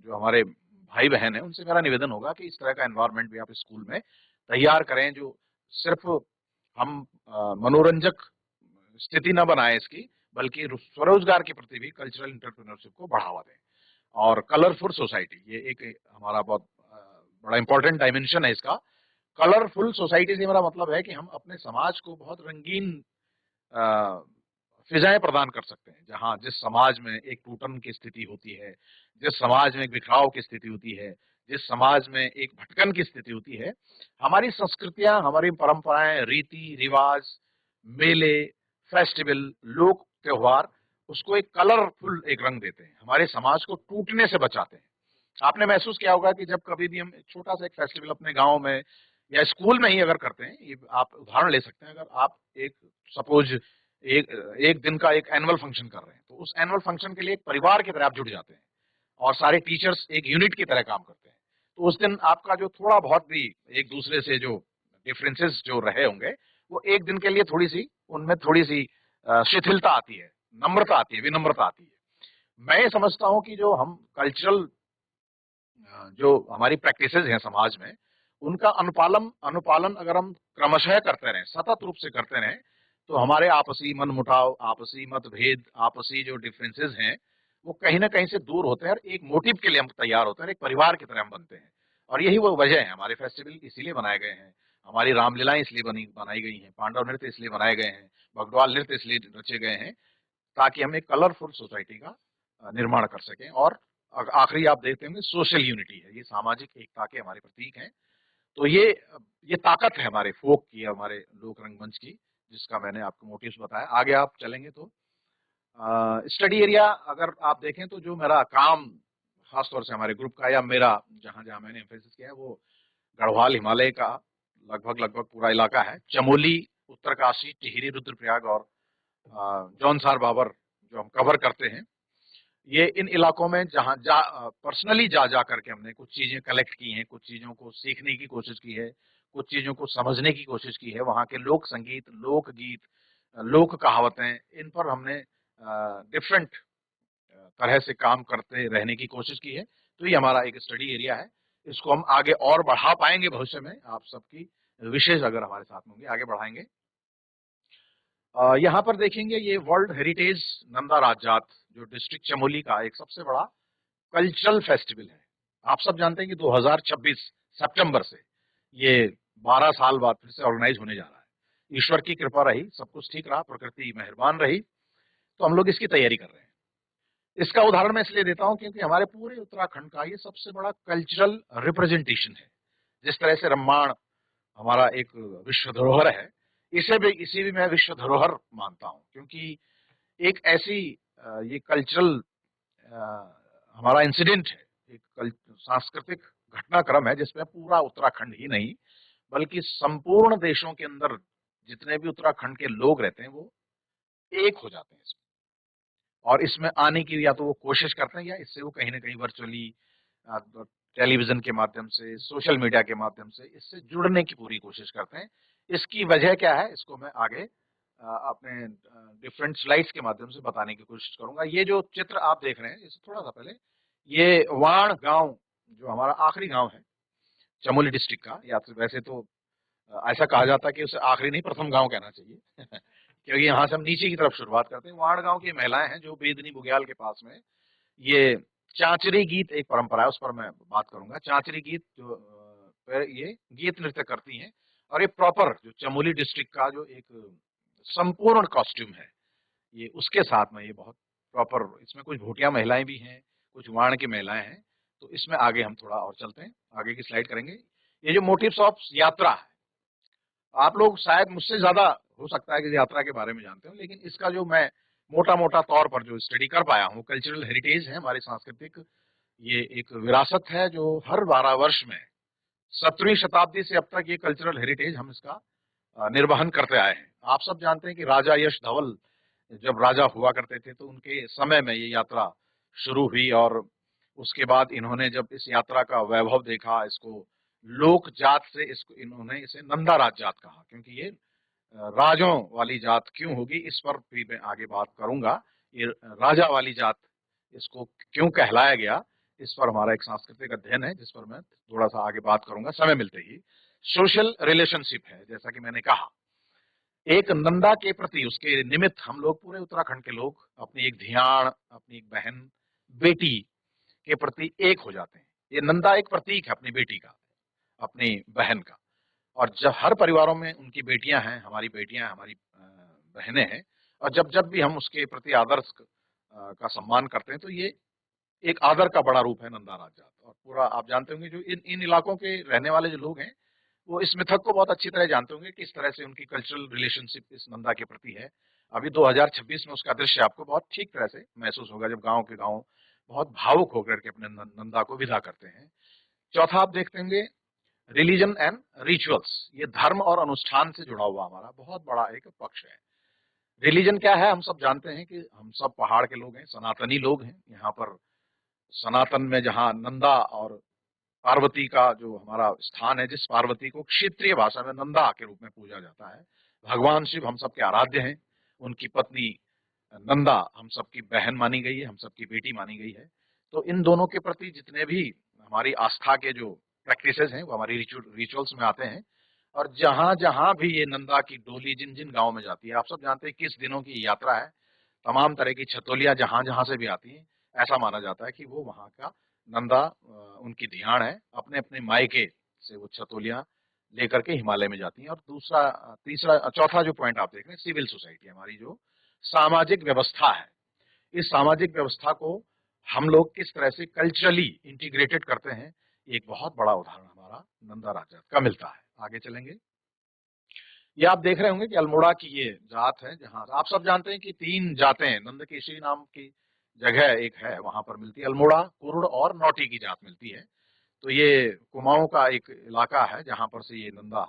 जो हमारे भाई बहन हैं, उनसे मेरा निवेदन होगा कि इस तरह का एनवायरनमेंट भी आप स्कूल में तैयार करें, जो सिर्फ हम मनोरंजक स्थिति न बनाए इसकी, बल्कि स्वरोजगार के प्रति भी कल्चरल इंटरप्रेन्योरशिप को बढ़ावा दें। और कलरफुल सोसाइटी, ये एक हमारा बहुत बड़ा इंपॉर्टेंट डायमेंशन है इसका। कलरफुल सोसाइटी से मेरा मतलब है कि हम अपने समाज को बहुत रंगीन फिजाएं प्रदान कर सकते हैं। जहां जिस समाज में एक टूटन की स्थिति होती है, जिस समाज में एक बिखराव की स्थिति होती है, जिस समाज में एक भटकन की स्थिति होती है, हमारी संस्कृतियां, हमारी परंपराएं, रीति रिवाज, मेले, फेस्टिवल, लोक त्योहार उसको एक कलरफुल एक रंग देते हैं, हमारे समाज को टूटने से बचाते हैं। आपने महसूस किया होगा कि जब कभी भी हम एक छोटा सा एक फेस्टिवल अपने गांव में या स्कूल में ही अगर करते हैं, ये आप उदाहरण ले सकते हैं। अगर आप एक सपोज एक एक दिन का एक एनुअल फंक्शन कर रहे हैं, तो उस एनुअल फंक्शन के लिए एक परिवार की तरह आप जुड़ जाते हैं और सारे टीचर्स एक यूनिट की तरह काम करते हैं। तो उस दिन आपका जो थोड़ा बहुत भी एक दूसरे से जो डिफरेंसेस जो रहे होंगे, वो एक दिन के लिए थोड़ी सी उनमें थोड़ी सी शिथिलता आती है, नम्रता आती है, विनम्रता आती है। मैं ये समझता हूं कि जो हम कल्चरल जो हमारी प्रैक्टिसेस हैं समाज में, उनका अनुपालन अनुपालन अगर हम क्रमशः करते रहें, सतत रूप से करते रहें, तो हमारे आपसी मनमुटाव, आपसी मतभेद, आपसी जो डिफरेंसेस हैं, वो कहीं ना कहीं से दूर होते हैं और एक मोटिव के लिए हम तैयार होते हैं, एक परिवार की तरह हम बनते हैं। और यही वो वजह है, हमारे फेस्टिवल इसीलिए बनाए गए हैं, हमारी रामलीलाएं इसलिए बनाई गई हैं, पांडव नृत्य इसलिए बनाए गए हैं, भगवाल नृत्य इसलिए रचे गए हैं, ताकि हम एक कलरफुल सोसाइटी का निर्माण कर सकें। और आखिरी आप देखते होंगे सोशल यूनिटी है, ये सामाजिक एकता के हमारे प्रतीक हैं। तो ये ताकत है हमारे फोक की, हमारे लोक रंगमंच की, जिसका मैंने आपको मोटिव्स बताया। आगे आप चलेंगे तो स्टडी एरिया अगर आप देखें तो जो मेरा काम खासतौर से हमारे ग्रुप का या मेरा जहां जहां मैंने एम्फेसिस किया है, वो गढ़वाल हिमालय का लगभग लगभग पूरा इलाका है। चमोली, उत्तरकाशी, टिहरी, रुद्रप्रयाग और जौनसार बाबर जो हम कवर करते हैं, ये इन इलाकों में जहां पर्सनली जा जा करके हमने कुछ चीजें कलेक्ट की हैं, कुछ चीजों को सीखने की कोशिश की है, कुछ चीजों को समझने की कोशिश की है। वहां के लोक संगीत, लोक गीत, लोक कहावतें, इन पर हमने डिफरेंट तरह से काम करते रहने की कोशिश की है। तो ये हमारा एक स्टडी एरिया है। इसको हम आगे और बढ़ा पाएंगे भविष्य में, आप सबकी विशेष अगर हमारे साथ में होंगे, आगे बढ़ाएंगे। यहाँ पर देखेंगे ये वर्ल्ड हेरिटेज नंदा राजजात जो डिस्ट्रिक्ट चमोली का एक सबसे बड़ा कल्चरल फेस्टिवल है। आप सब जानते हैं कि 2026 सितंबर से ये 12 साल बाद फिर से ऑर्गेनाइज होने जा रहा है। ईश्वर की कृपा रही, सब कुछ ठीक रहा, प्रकृति मेहरबान रही, तो हम लोग इसकी तैयारी कर रहे हैं। इसका उदाहरण मैं इसलिए देता हूं क्योंकि हमारे पूरे उत्तराखंड का ये सबसे बड़ा कल्चरल रिप्रेजेंटेशन है। जिस तरह से रामायण हमारा एक विश्व धरोहर है, इसे भी मैं विश्व धरोहर मानता हूं, क्योंकि एक ऐसी ये कल्चरल हमारा इंसिडेंट है, एक सांस्कृतिक घटनाक्रम है जिसमें पूरा उत्तराखंड ही नहीं बल्कि संपूर्ण देशों के अंदर जितने भी उत्तराखंड के लोग रहते हैं वो एक हो जाते हैं इसमें, और इसमें आने की या तो वो कोशिश करते हैं या इससे वो कहीं ना कहीं वर्चुअली टेलीविजन के माध्यम से, सोशल मीडिया के माध्यम से इससे जुड़ने की पूरी कोशिश करते हैं। इसकी वजह क्या है, इसको मैं आगे अपने डिफरेंट स्लाइड्स के माध्यम से बताने की कोशिश करूंगा। ये जो चित्र आप देख रहे हैं, इससे थोड़ा सा पहले, ये वाण गांव जो हमारा आखिरी गांव है चमोली डिस्ट्रिक्ट का, या तो वैसे तो ऐसा कहा जाता है कि उसे आखिरी नहीं प्रथम गांव कहना चाहिए क्योंकि यहाँ से हम नीचे की तरफ शुरुआत करते हैं। वाण गांव की महिलाएं हैं जो बेदनी बुग्याल के पास में, ये चांचरी गीत एक परंपरा है, उस पर मैं बात करूंगा। चांचरी गीत जो ये गीत नृत्य करती हैं, और ये प्रॉपर जो चमोली डिस्ट्रिक्ट का जो एक संपूर्ण कॉस्ट्यूम है, ये उसके साथ में ये बहुत प्रॉपर, इसमें कुछ भोटिया महिलाएं भी हैं, कुछ वाण की महिलाएं हैं। तो इसमें आगे हम थोड़ा और चलते हैं, आगे की स्लाइड करेंगे। ये जो मोटिव्स ऑफ यात्रा है, आप लोग शायद मुझसे ज्यादा हो सकता है कि यात्रा के बारे में जानते हो, लेकिन इसका जो मैं मोटा मोटा तौर पर जो स्टडी कर पाया हूँ, कल्चरल हेरिटेज है हमारी सांस्कृतिक, ये एक विरासत है जो हर 12 वर्ष में 17वीं शताब्दी से अब तक ये कल्चरल हेरिटेज हम इसका निर्वहन करते आए हैं। आप सब जानते हैं कि राजा यश धवल जब राजा हुआ करते थे तो उनके समय में ये यात्रा शुरू हुई, और उसके बाद इन्होंने जब इस यात्रा का वैभव देखा, इसको लोक जात से इसको इन्होंने इसे नंदा राज जात कहा, क्योंकि ये राजों वाली जात क्यों होगी इस पर भी मैं आगे बात करूंगा। ये राजा वाली जात इसको क्यों कहलाया गया, इस पर हमारा एक सांस्कृतिक अध्ययन है जिस पर मैं थोड़ा सा आगे बात करूंगा समय मिलते ही। सोशल रिलेशनशिप है, जैसा कि मैंने कहा, एक नंदा के प्रति उसके निमित्त हम लोग पूरे उत्तराखंड के लोग अपनी एक धियान, अपनी एक बहन बेटी के प्रति एक हो जाते हैं। ये नंदा एक प्रतीक है अपनी बेटी का, अपनी बहन का। और जब हर परिवारों में उनकी बेटियां हैं, हमारी बेटियां, हमारी बहनें हैं, और जब जब भी हम उसके प्रति आदर्श का सम्मान करते हैं तो ये एक आदर का बड़ा रूप है नंदा राज जात। और पूरा आप जानते होंगे जो इन इन इलाकों के रहने वाले जो लोग हैं वो इस मिथक को बहुत अच्छी तरह जानते होंगे कि इस तरह से उनकी कल्चरल रिलेशनशिप इस नंदा के प्रति है। अभी 2026 में उसका दृश्य आपको बहुत ठीक तरह से महसूस होगा जब गांव के गांव बहुत भावुक होकर के अपने नंदा को विदा करते हैं। चौथा आप देखते होंगे रिलीजन एंड रिचुअल्स, ये धर्म और अनुष्ठान से जुड़ा हुआ हमारा बहुत बड़ा एक पक्ष है। रिलीजन क्या है, हम सब जानते हैं कि हम सब पहाड़ के लोग हैं, सनातनी लोग हैं। यहाँ पर सनातन में जहाँ नंदा और पार्वती का जो हमारा स्थान है, जिस पार्वती को क्षेत्रीय भाषा में नंदा के रूप में पूजा जाता है, भगवान शिव हम सबके आराध्य हैं। उनकी पत्नी नंदा हम सबकी बहन मानी गई है, हम सबकी बेटी मानी गई है। तो इन दोनों के प्रति जितने भी हमारी आस्था के जो प्रैक्टिसेस हैं वो हमारी रिचुअल्स में आते हैं। और जहां जहां भी ये नंदा की डोली जिन जिन गांव में जाती है, आप सब जानते हैं किस दिनों की यात्रा है, तमाम तरह की छतोलियां जहां जहां से भी आती हैं, ऐसा माना जाता है कि वो वहां का नंदा उनकी ध्यान है। अपने अपने मायके से वो छतोलियां लेकर के हिमालय में जाती हैं। और दूसरा तीसरा चौथा जो पॉइंट आप देख रहे हैं, सिविल सोसाइटी हमारी जो सामाजिक व्यवस्था है, इस सामाजिक व्यवस्था को हम लोग किस तरह से कल्चरली इंटीग्रेटेड करते हैं, एक बहुत बड़ा उदाहरण हमारा नंदा राजा का मिलता है। आगे चलेंगे, ये आप देख रहे होंगे कि अल्मोड़ा की ये जात है, जहां आप सब जानते हैं कि 3 जातें हैं। नंदकेशी नाम की जगह एक है, वहां पर मिलती है अल्मोड़ा, कुरुड़ और नौटी की जात मिलती है। तो ये कुमाऊं का एक इलाका है जहां पर से ये नंदा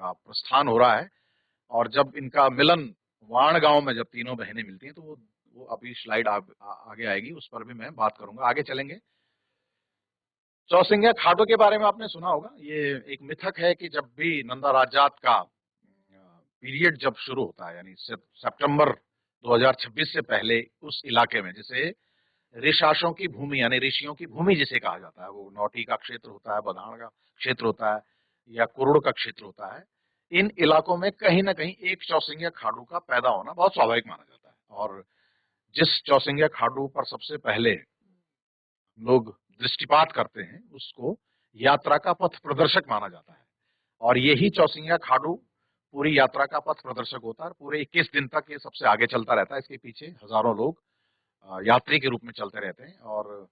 का प्रस्थान हो रहा है। और जब इनका मिलन वाण गांव में जब तीनों बहनें मिलती हैं तो वो अभी स्लाइड आगे आएगी, उस पर भी मैं बात करूंगा। आगे चलेंगे, चौसिंगा खाडो के बारे में आपने सुना होगा। ये एक मिथक है कि जब भी नंदा राजात का पीरियड जब शुरू होता है, यानी सितंबर 2026 से पहले, उस इलाके में जैसे ऋषाशों की भूमि यानी ऋषियों की भूमि जिसे कहा जाता है, वो नौटी का क्षेत्र होता है, बधान का क्षेत्र होता है या कुरुड़ का क्षेत्र होता है, इन इलाकों में कहीं ना कहीं एक चौसिंगा खाडू का पैदा होना बहुत स्वाभाविक माना जाता है। और जिस चौसिंगा खाडू पर सबसे पहले लोग दृष्टिपात करते हैं उसको यात्रा का पथ प्रदर्शक माना जाता है। और यही चौसिंगा खाडू पूरी यात्रा का पथ प्रदर्शक होता है। पूरे 21 दिन तक ये सबसे आगे चलता रहता है, इसके पीछे हजारों लोग यात्री के रूप में चलते रहते हैं। और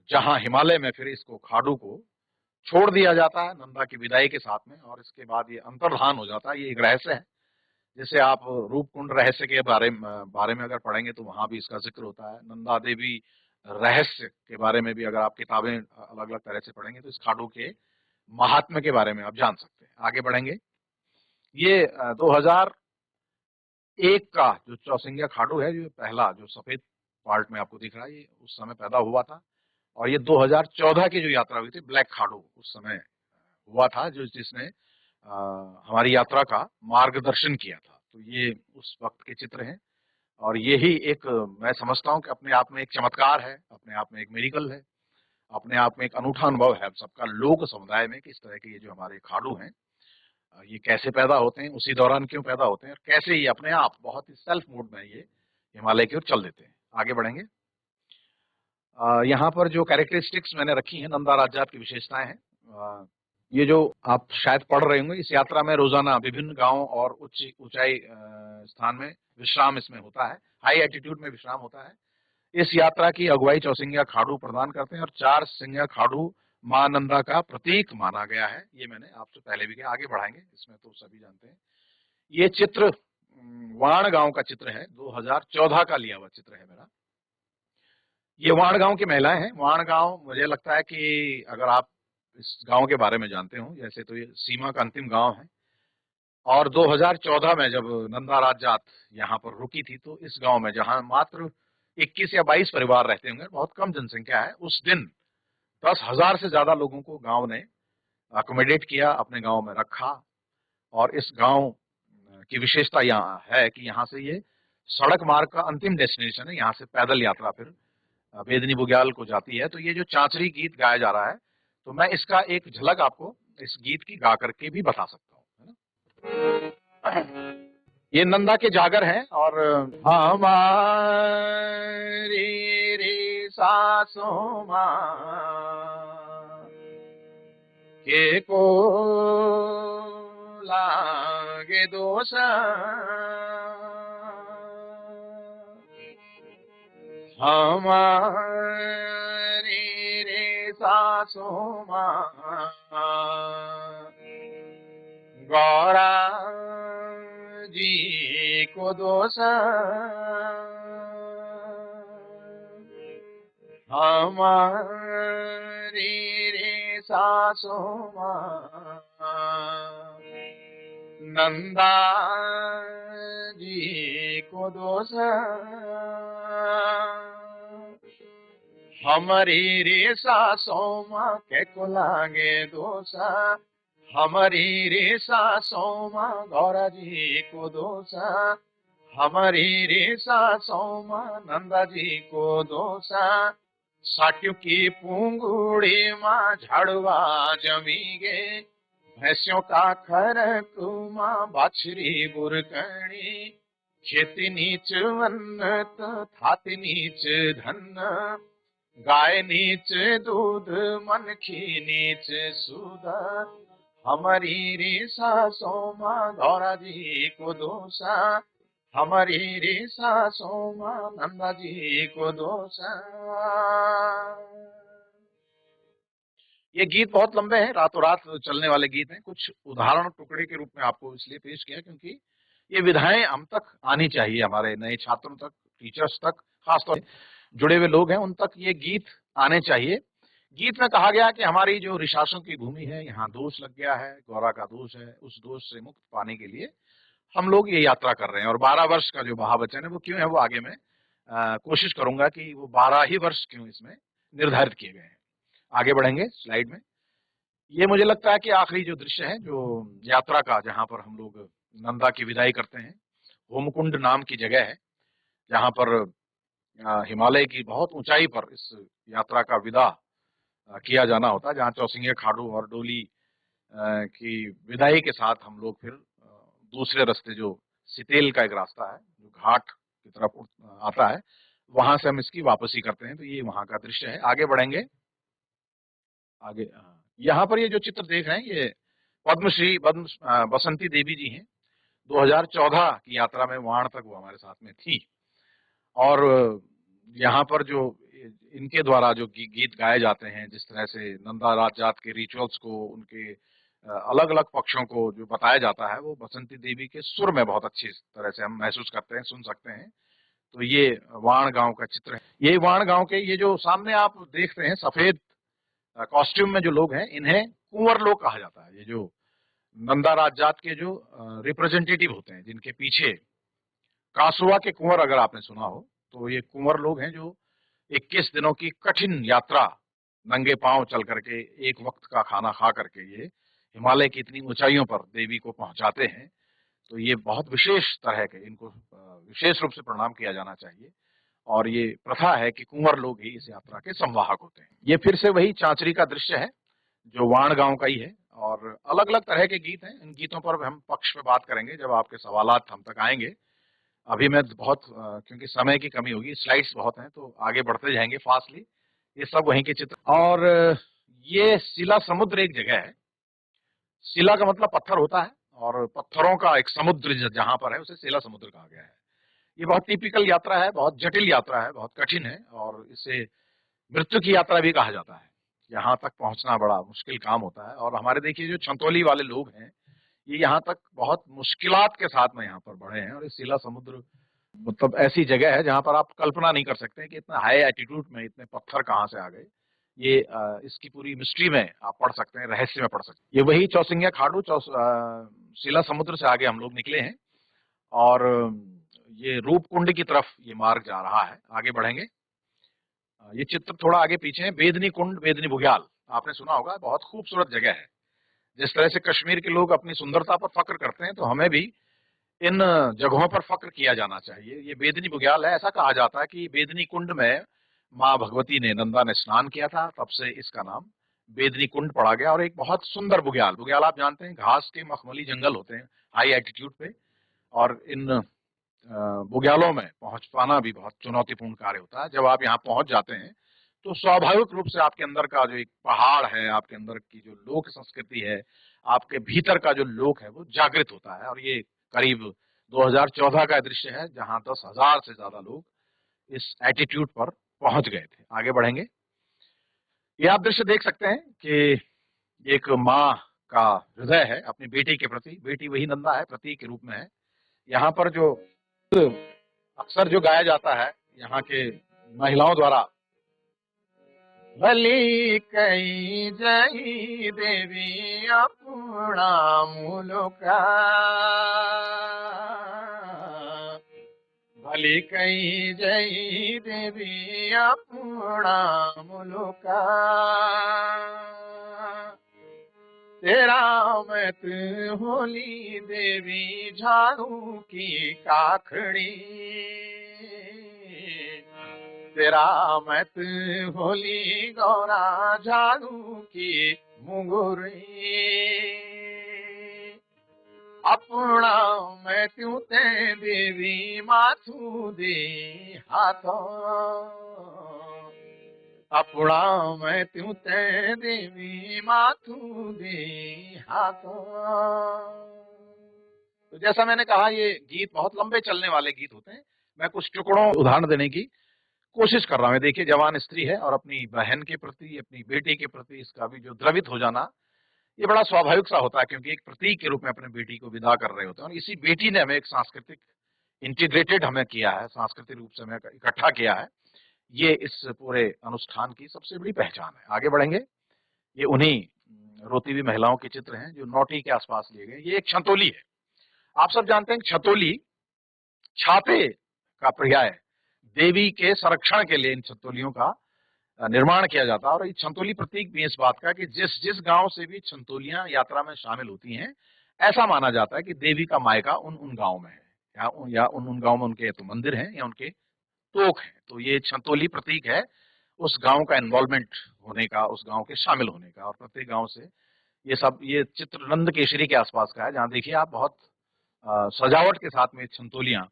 जहां हिमालय में फिर इसको खाडू को छोड़ दिया जाता है नंदा की विदाई के साथ में, और इसके बाद ये अंतर्धान हो जाता है। ये एक रहस्य है, जैसे आप रूपकुंड रहस्य के बारे में अगर पढ़ेंगे तो वहां भी इसका जिक्र होता है। नंदा देवी रहस्य के बारे में भी अगर आप किताबें अलग अलग तरह से पढ़ेंगे तो इस खाडू के महात्म्य के बारे में आप जान सकते हैं। आगे बढ़ेंगे, ये 2001 का जो चौसिंगा खाडू है, जो पहला जो सफेद पार्ट में आपको दिख रहा है, ये उस समय पैदा हुआ था। और ये 2014 की जो यात्रा हुई थी ब्लैक खाडू, उस समय हुआ था, जो जिसने हमारी यात्रा का मार्गदर्शन किया था। तो ये उस वक्त के चित्र हैं। और यही एक मैं समझता हूँ कि अपने आप में एक चमत्कार है, अपने आप में एक मेरिकल है, अपने आप में एक अनूठा अनुभव है सबका लोक समुदाय में कि इस तरह के ये जो हमारे खाडू हैं ये कैसे पैदा होते हैं, उसी दौरान क्यों पैदा होते हैं, और कैसे ही अपने आप बहुत ही सेल्फ मोड में ये हिमालय की ओर चल देते हैं। आगे बढ़ेंगे, यहाँ पर जो कैरेक्टरिस्टिक्स मैंने रखी हैं नंदा राजात की विशेषताएं हैं। ये जो आप शायद पढ़ रहे होंगे, इस यात्रा में रोजाना विभिन्न गांव और उच्च ऊंचाई स्थान में विश्राम इसमें होता है, हाई एल्टीट्यूड में विश्राम होता है। इस यात्रा की अगुवाई चौसिंगा खाडू प्रदान करते हैं और 4 सिंगा खाडू मां नंदा का प्रतीक माना गया है। ये मैंने आपसे पहले भी कहा, आगे बढ़ाएंगे, इसमें तो सभी जानते हैं। ये चित्र वाण गांव का चित्र है, 2014 का लिया हुआ चित्र है मेरा। ये वाण गांव की महिलाएं हैं। वाण गांव, मुझे लगता है कि अगर आप इस गांव के बारे में जानते हो, जैसे तो ये सीमा का अंतिम गांव है। और 2014 में जब नंदा राजात यहाँ पर रुकी थी तो इस गांव में, जहां मात्र 21 या 22 परिवार रहते होंगे, बहुत कम जनसंख्या है, उस दिन 10,000 से ज्यादा लोगों को गांव ने अकोमोडेट किया, अपने गांव में रखा। और इस गांव की विशेषता यहाँ है कि यहाँ से ये सड़क मार्ग का अंतिम डेस्टिनेशन है। यहाँ से पैदल यात्रा फिर बेदनी बुग्याल को जाती है। तो ये जो चांचरी गीत गाया जा रहा है, तो मैं इसका एक झलक आपको इस गीत की गा करके भी बता सकता हूँ, है ना। ये नंदा के जागर हैं। और हमारी रे सासों माँ के को लागे दोषा हमारी रे सासों माँ गौरा जी को दोष, हमारी रे सासों माँ नंदा जी को दोष, हमारी रे सासों माँ के को लागे दोषा, हमारी रे सासों माँ गौरा जी को दोषा, हमारी रे सासों माँ नंदा जी को दोषा, साट्यू की पूंगुड़ी माँ झाड़वा जमी गे, भैंसों का खरक माँ बाछरी बुरकणी, खेती नीच अन्न थाती नीच धन, गाय नीच दूध मनखी नीच सूद, हमारी रे सासों माँ गौरा जी को दोषा, हमारी रे सासों माँ नंदा जी को दोषा। ये गीत बहुत लंबे हैं, रातों रात चलने वाले गीत हैं। कुछ उदाहरण टुकड़े के रूप में आपको इसलिए पेश किया क्योंकि ये विधाएं हम तक आनी चाहिए, हमारे नए छात्रों तक, टीचर्स तक, खासतौर से जुड़े हुए लोग हैं उन तक ये गीत आने चाहिए। गीत में कहा गया कि हमारी जो ऋषासों की भूमि है, यहाँ दोष लग गया है, गौरा का दोष है, उस दोष से मुक्त पाने के लिए हम लोग ये यात्रा कर रहे हैं। और 12 वर्ष का जो महावचन है वो क्यों है, वो आगे मैं कोशिश करूंगा कि वो 12 ही वर्ष क्यों इसमें निर्धारित किए गए हैं। आगे बढ़ेंगे स्लाइड में। ये मुझे लगता है कि आखिरी जो दृश्य है जो यात्रा का, जहां पर हम लोग नंदा की विदाई करते हैं, होमकुंड नाम की जगह है जहां पर हिमालय की बहुत ऊंचाई पर इस यात्रा का विदा किया जाना होता है, जहां चौसिंगे खाड़ू और डोली की विदाई के साथ हम लोग फिर दूसरे रास्ते, जो सितेल का एक रास्ता है जो घाट की तरफ आता है, वहां से हम इसकी वापसी करते हैं। तो ये वहां का दृश्य है। आगे बढ़ेंगे। आगे यहाँ पर ये जो चित्र देख रहे हैं ये पद्मश्री बसंती देवी जी हैं। 2014 की यात्रा में वाण तक वो हमारे साथ में थी। और यहाँ पर जो इनके द्वारा जो गीत गाए जाते हैं, जिस तरह से नंदा राज जात के रिचुअल्स को, उनके अलग अलग पक्षों को जो बताया जाता है, वो बसंती देवी के सुर में बहुत अच्छी तरह से हम महसूस करते हैं, सुन सकते हैं। तो ये वाण गांव का चित्र है। ये वाण गांव के ये जो सामने आप देखते हैं सफेद कॉस्ट्यूम में जो लोग हैं, इन्हें कुंवर लोग कहा जाता है। ये जो नंदा राज जात के जो रिप्रेजेंटेटिव होते हैं, जिनके पीछे कासुआ के कुंवर अगर आपने सुना हो, तो ये कुंवर लोग हैं जो 21 दिनों की कठिन यात्रा नंगे पांव चल करके, एक वक्त का खाना खा करके ये हिमालय की इतनी ऊंचाइयों पर देवी को पहुंचाते हैं। तो ये बहुत विशेष तरह के, इनको विशेष रूप से प्रणाम किया जाना चाहिए। और ये प्रथा है कि कुंवर लोग ही इस यात्रा के संवाहक होते हैं। ये फिर से वही चांचरी का दृश्य है जो वाण गांव का ही है। और अलग अलग तरह के गीत हैं। इन गीतों पर हम पक्ष में बात करेंगे जब आपके सवालात हम तक आएंगे। अभी मैं बहुत क्योंकि समय की कमी होगी, स्लाइड्स बहुत हैं, तो आगे बढ़ते जाएंगे फास्टली। ये सब वहीं के चित्र। और ये शिला समुद्र एक जगह है। शिला का मतलब पत्थर होता है, और पत्थरों का एक समुद्र जहां पर है उसे शिला समुद्र कहा गया है। ये बहुत टिपिकल यात्रा है, बहुत जटिल यात्रा है, बहुत कठिन है, और इसे मृत्यु की यात्रा भी कहा जाता है। यहाँ तक पहुंचना बड़ा मुश्किल काम होता है। और हमारे देखिए जो छंतौली वाले लोग हैं, ये यहाँ तक बहुत मुश्किलात के साथ में यहाँ पर बढ़े हैं। और इस शिला समुद्र मतलब ऐसी जगह है जहाँ पर आप कल्पना नहीं कर सकते कि इतना हाई एटीट्यूड में इतने पत्थर कहाँ से आ गए। ये इसकी पूरी मिस्ट्री में आप पढ़ सकते हैं, रहस्य में पढ़ सकते हैं। ये वही चौसिंगिया खाड़ू शिला समुद्र से आगे हम लोग निकले हैं, और ये रूपकुंड की तरफ ये मार्ग जा रहा है। आगे बढ़ेंगे। ये चित्र थोड़ा आगे पीछे है। बेदनी कुंड, बेदनी बुग्याल आपने सुना होगा, बहुत खूबसूरत जगह है। जिस तरह से कश्मीर के लोग अपनी सुंदरता पर फक्र करते हैं, तो हमें भी इन जगहों पर फक्र किया जाना चाहिए। ये बेदनी बुग्याल है। ऐसा कहा जाता है कि बेदनी कुंड में माँ भगवती ने, नंदा ने स्नान किया था, तब से इसका नाम बेदनी कुंड पड़ा गया। और एक बहुत सुंदर बुग्याल, बुग्याल आप जानते हैं घास के मखमली जंगल होते हैं हाई एल्टीट्यूड पे, और इन बुग्यालों में पहुंच पाना भी बहुत चुनौतीपूर्ण कार्य होता है। जब आप यहाँ पहुंच जाते हैं तो स्वाभाविक रूप से आपके अंदर का जो एक पहाड़ है, आपके अंदर की जो लोक संस्कृति है, आपके भीतर का जो लोक है, वो जागृत होता है। और ये करीब 2014 का दृश्य है जहां 10,000 से ज्यादा लोग इस एटीट्यूड पर पहुंच गए थे। आगे बढ़ेंगे। ये आप दृश्य देख सकते हैं कि एक माँ का हृदय है अपनी बेटी के प्रति। बेटी वही नंदा है, प्रतीक के रूप में है। यहाँ पर जो अक्सर जो गाया जाता है यहाँ के महिलाओं द्वारा, भली कई जई देवी अपना मुलुका, भली कई जई देवी अपना मुलुका, तेरा मत होली देवी झाड़ू की काखड़ी, तेरा मत होली गौरा झाड़ू की मुंगुरी, अपना मैं त्यों ते देवी माथू दे हाथों, अपना मैं त्यों ते देवी माथू दे हाथों। तो जैसा मैंने कहा ये गीत बहुत लंबे चलने वाले गीत होते हैं। मैं कुछ टुकड़ों उदाहरण देने की कोशिश कर रहा हूं। देखिए, जवान स्त्री है और अपनी बहन के प्रति, अपनी बेटी के प्रति इसका भी जो द्रवित हो जाना, ये बड़ा स्वाभाविक सा होता है, क्योंकि एक प्रतीक के रूप में अपनी बेटी को विदा कर रहे होते हैं। और इसी बेटी ने हमें एक सांस्कृतिक इंटीग्रेटेड हमें किया है, सांस्कृतिक रूप से हमें इकट्ठा किया है। ये इस पूरे अनुष्ठान की सबसे बड़ी पहचान है। आगे बढ़ेंगे। ये उन्हीं रोती हुई महिलाओं के चित्र हैं जो नौटी के आसपास लिए गए। ये एक छतोली है। आप सब जानते हैं छतोली छाते का पर्याय, देवी के संरक्षण के लिए इन छतोलियों का निर्माण किया जाता है। और ये छंतोली प्रतीक भी इस बात का कि जिस जिस गांव से भी छंतोलियां यात्रा में शामिल होती हैं, ऐसा माना जाता है कि देवी का मायका उन उन गांव में है, या उन उन गांव में उनके तो मंदिर हैं या उनके तोक हैं। तो ये छंतोली प्रतीक है उस गांव का इन्वॉल्वमेंट होने का, उस गांव के शामिल होने का। और प्रत्येक गांव से ये चित्र नंद केशरी के आसपास का है, जहाँ देखिए आप बहुत सजावट के साथ में छंतोलियां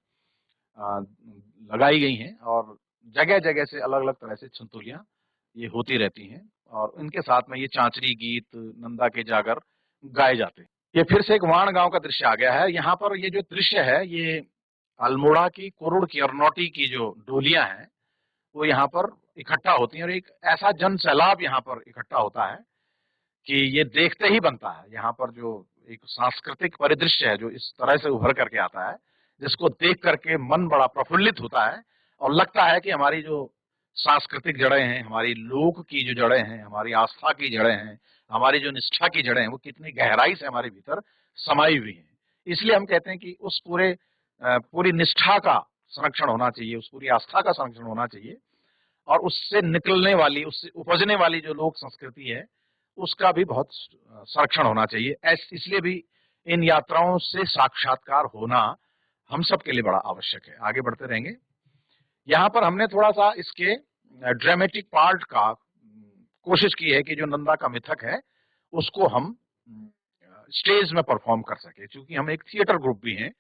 लगाई गई हैं और जगह जगह से अलग अलग तरह से छंतोलियां ये होती रहती हैं। और इनके साथ में ये चांचरी गीत, नंदा के जागर गाए जाते हैं। ये फिर से एक वाण गांव का दृश्य आ गया है। यहाँ पर ये जो दृश्य है, ये अल्मोड़ा की, कुरुड़ की और नौटी की जो डोलियां हैं वो यहाँ पर इकट्ठा होती हैं। और एक ऐसा जन सैलाब यहाँ पर इकट्ठा होता है कि ये देखते ही बनता है। यहाँ पर जो एक सांस्कृतिक परिदृश्य है जो इस तरह से उभर करके आता है, जिसको देख करके मन बड़ा प्रफुल्लित होता है और लगता है कि हमारी जो सांस्कृतिक जड़ें हैं, हमारी लोक की जो जड़ें हैं, हमारी आस्था की जड़ें हैं, हमारी जो निष्ठा की जड़ें हैं, वो कितनी गहराई से हमारे भीतर समाई हुई हैं। इसलिए हम कहते हैं कि उस पूरी निष्ठा का संरक्षण होना चाहिए, उस पूरी आस्था का संरक्षण होना चाहिए। और उससे निकलने वाली, उससे उपजने वाली जो लोक संस्कृति है, उसका भी बहुत संरक्षण होना चाहिए। इसलिए भी इन यात्राओं से साक्षात्कार होना हम सब के लिए बड़ा आवश्यक है। आगे बढ़ते रहेंगे। यहाँ पर हमने थोड़ा सा इसके ड्रामेटिक पार्ट का कोशिश की है कि जो नंदा का मिथक है उसको हम स्टेज में परफॉर्म कर सके, क्योंकि हम एक थिएटर ग्रुप भी हैं।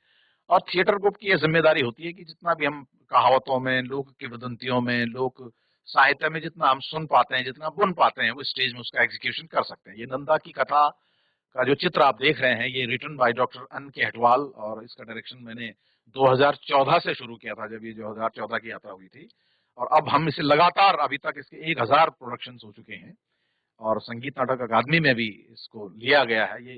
और थिएटर ग्रुप की यह जिम्मेदारी होती है कि जितना भी हम कहावतों में, लोक किंवदंतियों में, लोक साहित्य में जितना हम सुन पाते हैं, जितना बुन पाते हैं, वो स्टेज में उसका एग्जीक्यूशन कर सकते हैं। ये नंदा की कथा का जो चित्र आप देख रहे हैं, ये रिटन बाय डॉक्टर एन के हटवाल, और इसका डायरेक्शन मैंने 2014 से शुरू किया था, जब ये 2014 की यात्रा हुई थी। और अब हम इसे लगातार, अभी तक इसके 1000 प्रोडक्शन हो चुके हैं और संगीत नाटक अकादमी में भी इसको लिया गया है। ये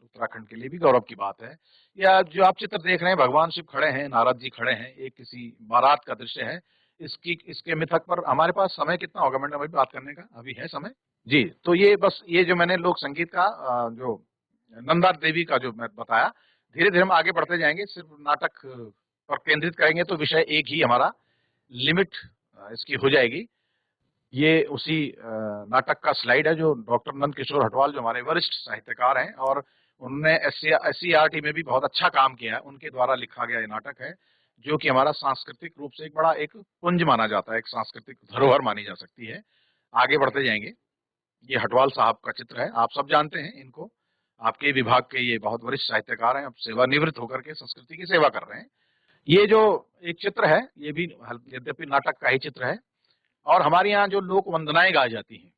उत्तराखंड के लिए भी गौरव की बात है। या जो आप चित्र देख रहे हैं, भगवान शिव खड़े हैं, नारद जी खड़े हैं, एक किसी बारात का दृश्य है। इसके मिथक पर हमारे पास समय कितना होगा मैडम अभी बात करने का? अभी है समय जी? तो ये बस ये जो मैंने लोक संगीत का जो नंदा देवी का जो मैं बताया, धीरे धीरे हम आगे बढ़ते जाएंगे। सिर्फ नाटक पर केंद्रित करेंगे तो विषय एक ही हमारा लिमिट इसकी हो जाएगी। ये उसी नाटक का स्लाइड है जो डॉक्टर नंद किशोर हटवाल, जो हमारे वरिष्ठ साहित्यकार हैं और उन्होंने SCERT में भी बहुत अच्छा काम किया है, उनके द्वारा लिखा गया ये नाटक है, जो कि हमारा सांस्कृतिक रूप से एक बड़ा एक पुंज माना जाता है, एक सांस्कृतिक धरोहर मानी जा सकती है। आगे बढ़ते जाएंगे। ये हटवाल साहब का चित्र है, आप सब जानते हैं इनको, आपके विभाग के ये बहुत वरिष्ठ साहित्यकार हैं, अब सेवानिवृत्त होकर के संस्कृति की सेवा कर रहे हैं। ये जो एक चित्र है, ये भी यद्यपि नाटक का ही चित्र है। और हमारे यहाँ जो लोक वंदनाएं गाई जाती हैं,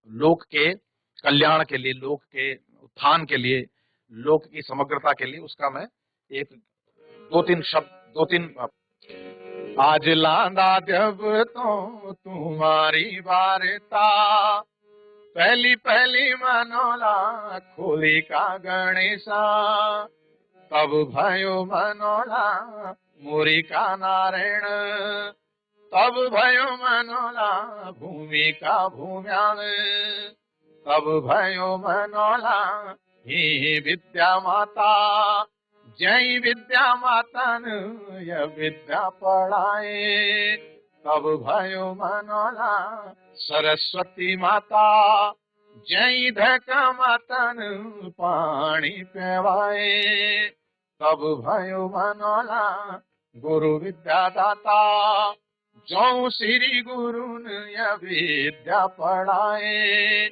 लोक के कल्याण के लिए, लोक के उत्थान के लिए, लोक की समग्रता के लिए, उसका मैं एक दो तीन आज लांदा जब तो तुम्हारी वार्ता, पहली पहली मनोला खोली का गणेशा, तब भयो मनोला मुरी का नारायण, तब भयो मनोला भूमि का भूम्यान, तब भयो मनोला ही विद्या माता, जय विद्या मातन यह विद्या पढ़ाए, तब भयो मनोला सरस्वती माता, जय धका मातन पानी पेवाए, तब भयो मनोला गुरु विद्या दाता, जो श्री गुरु यह विद्या पढ़ाए,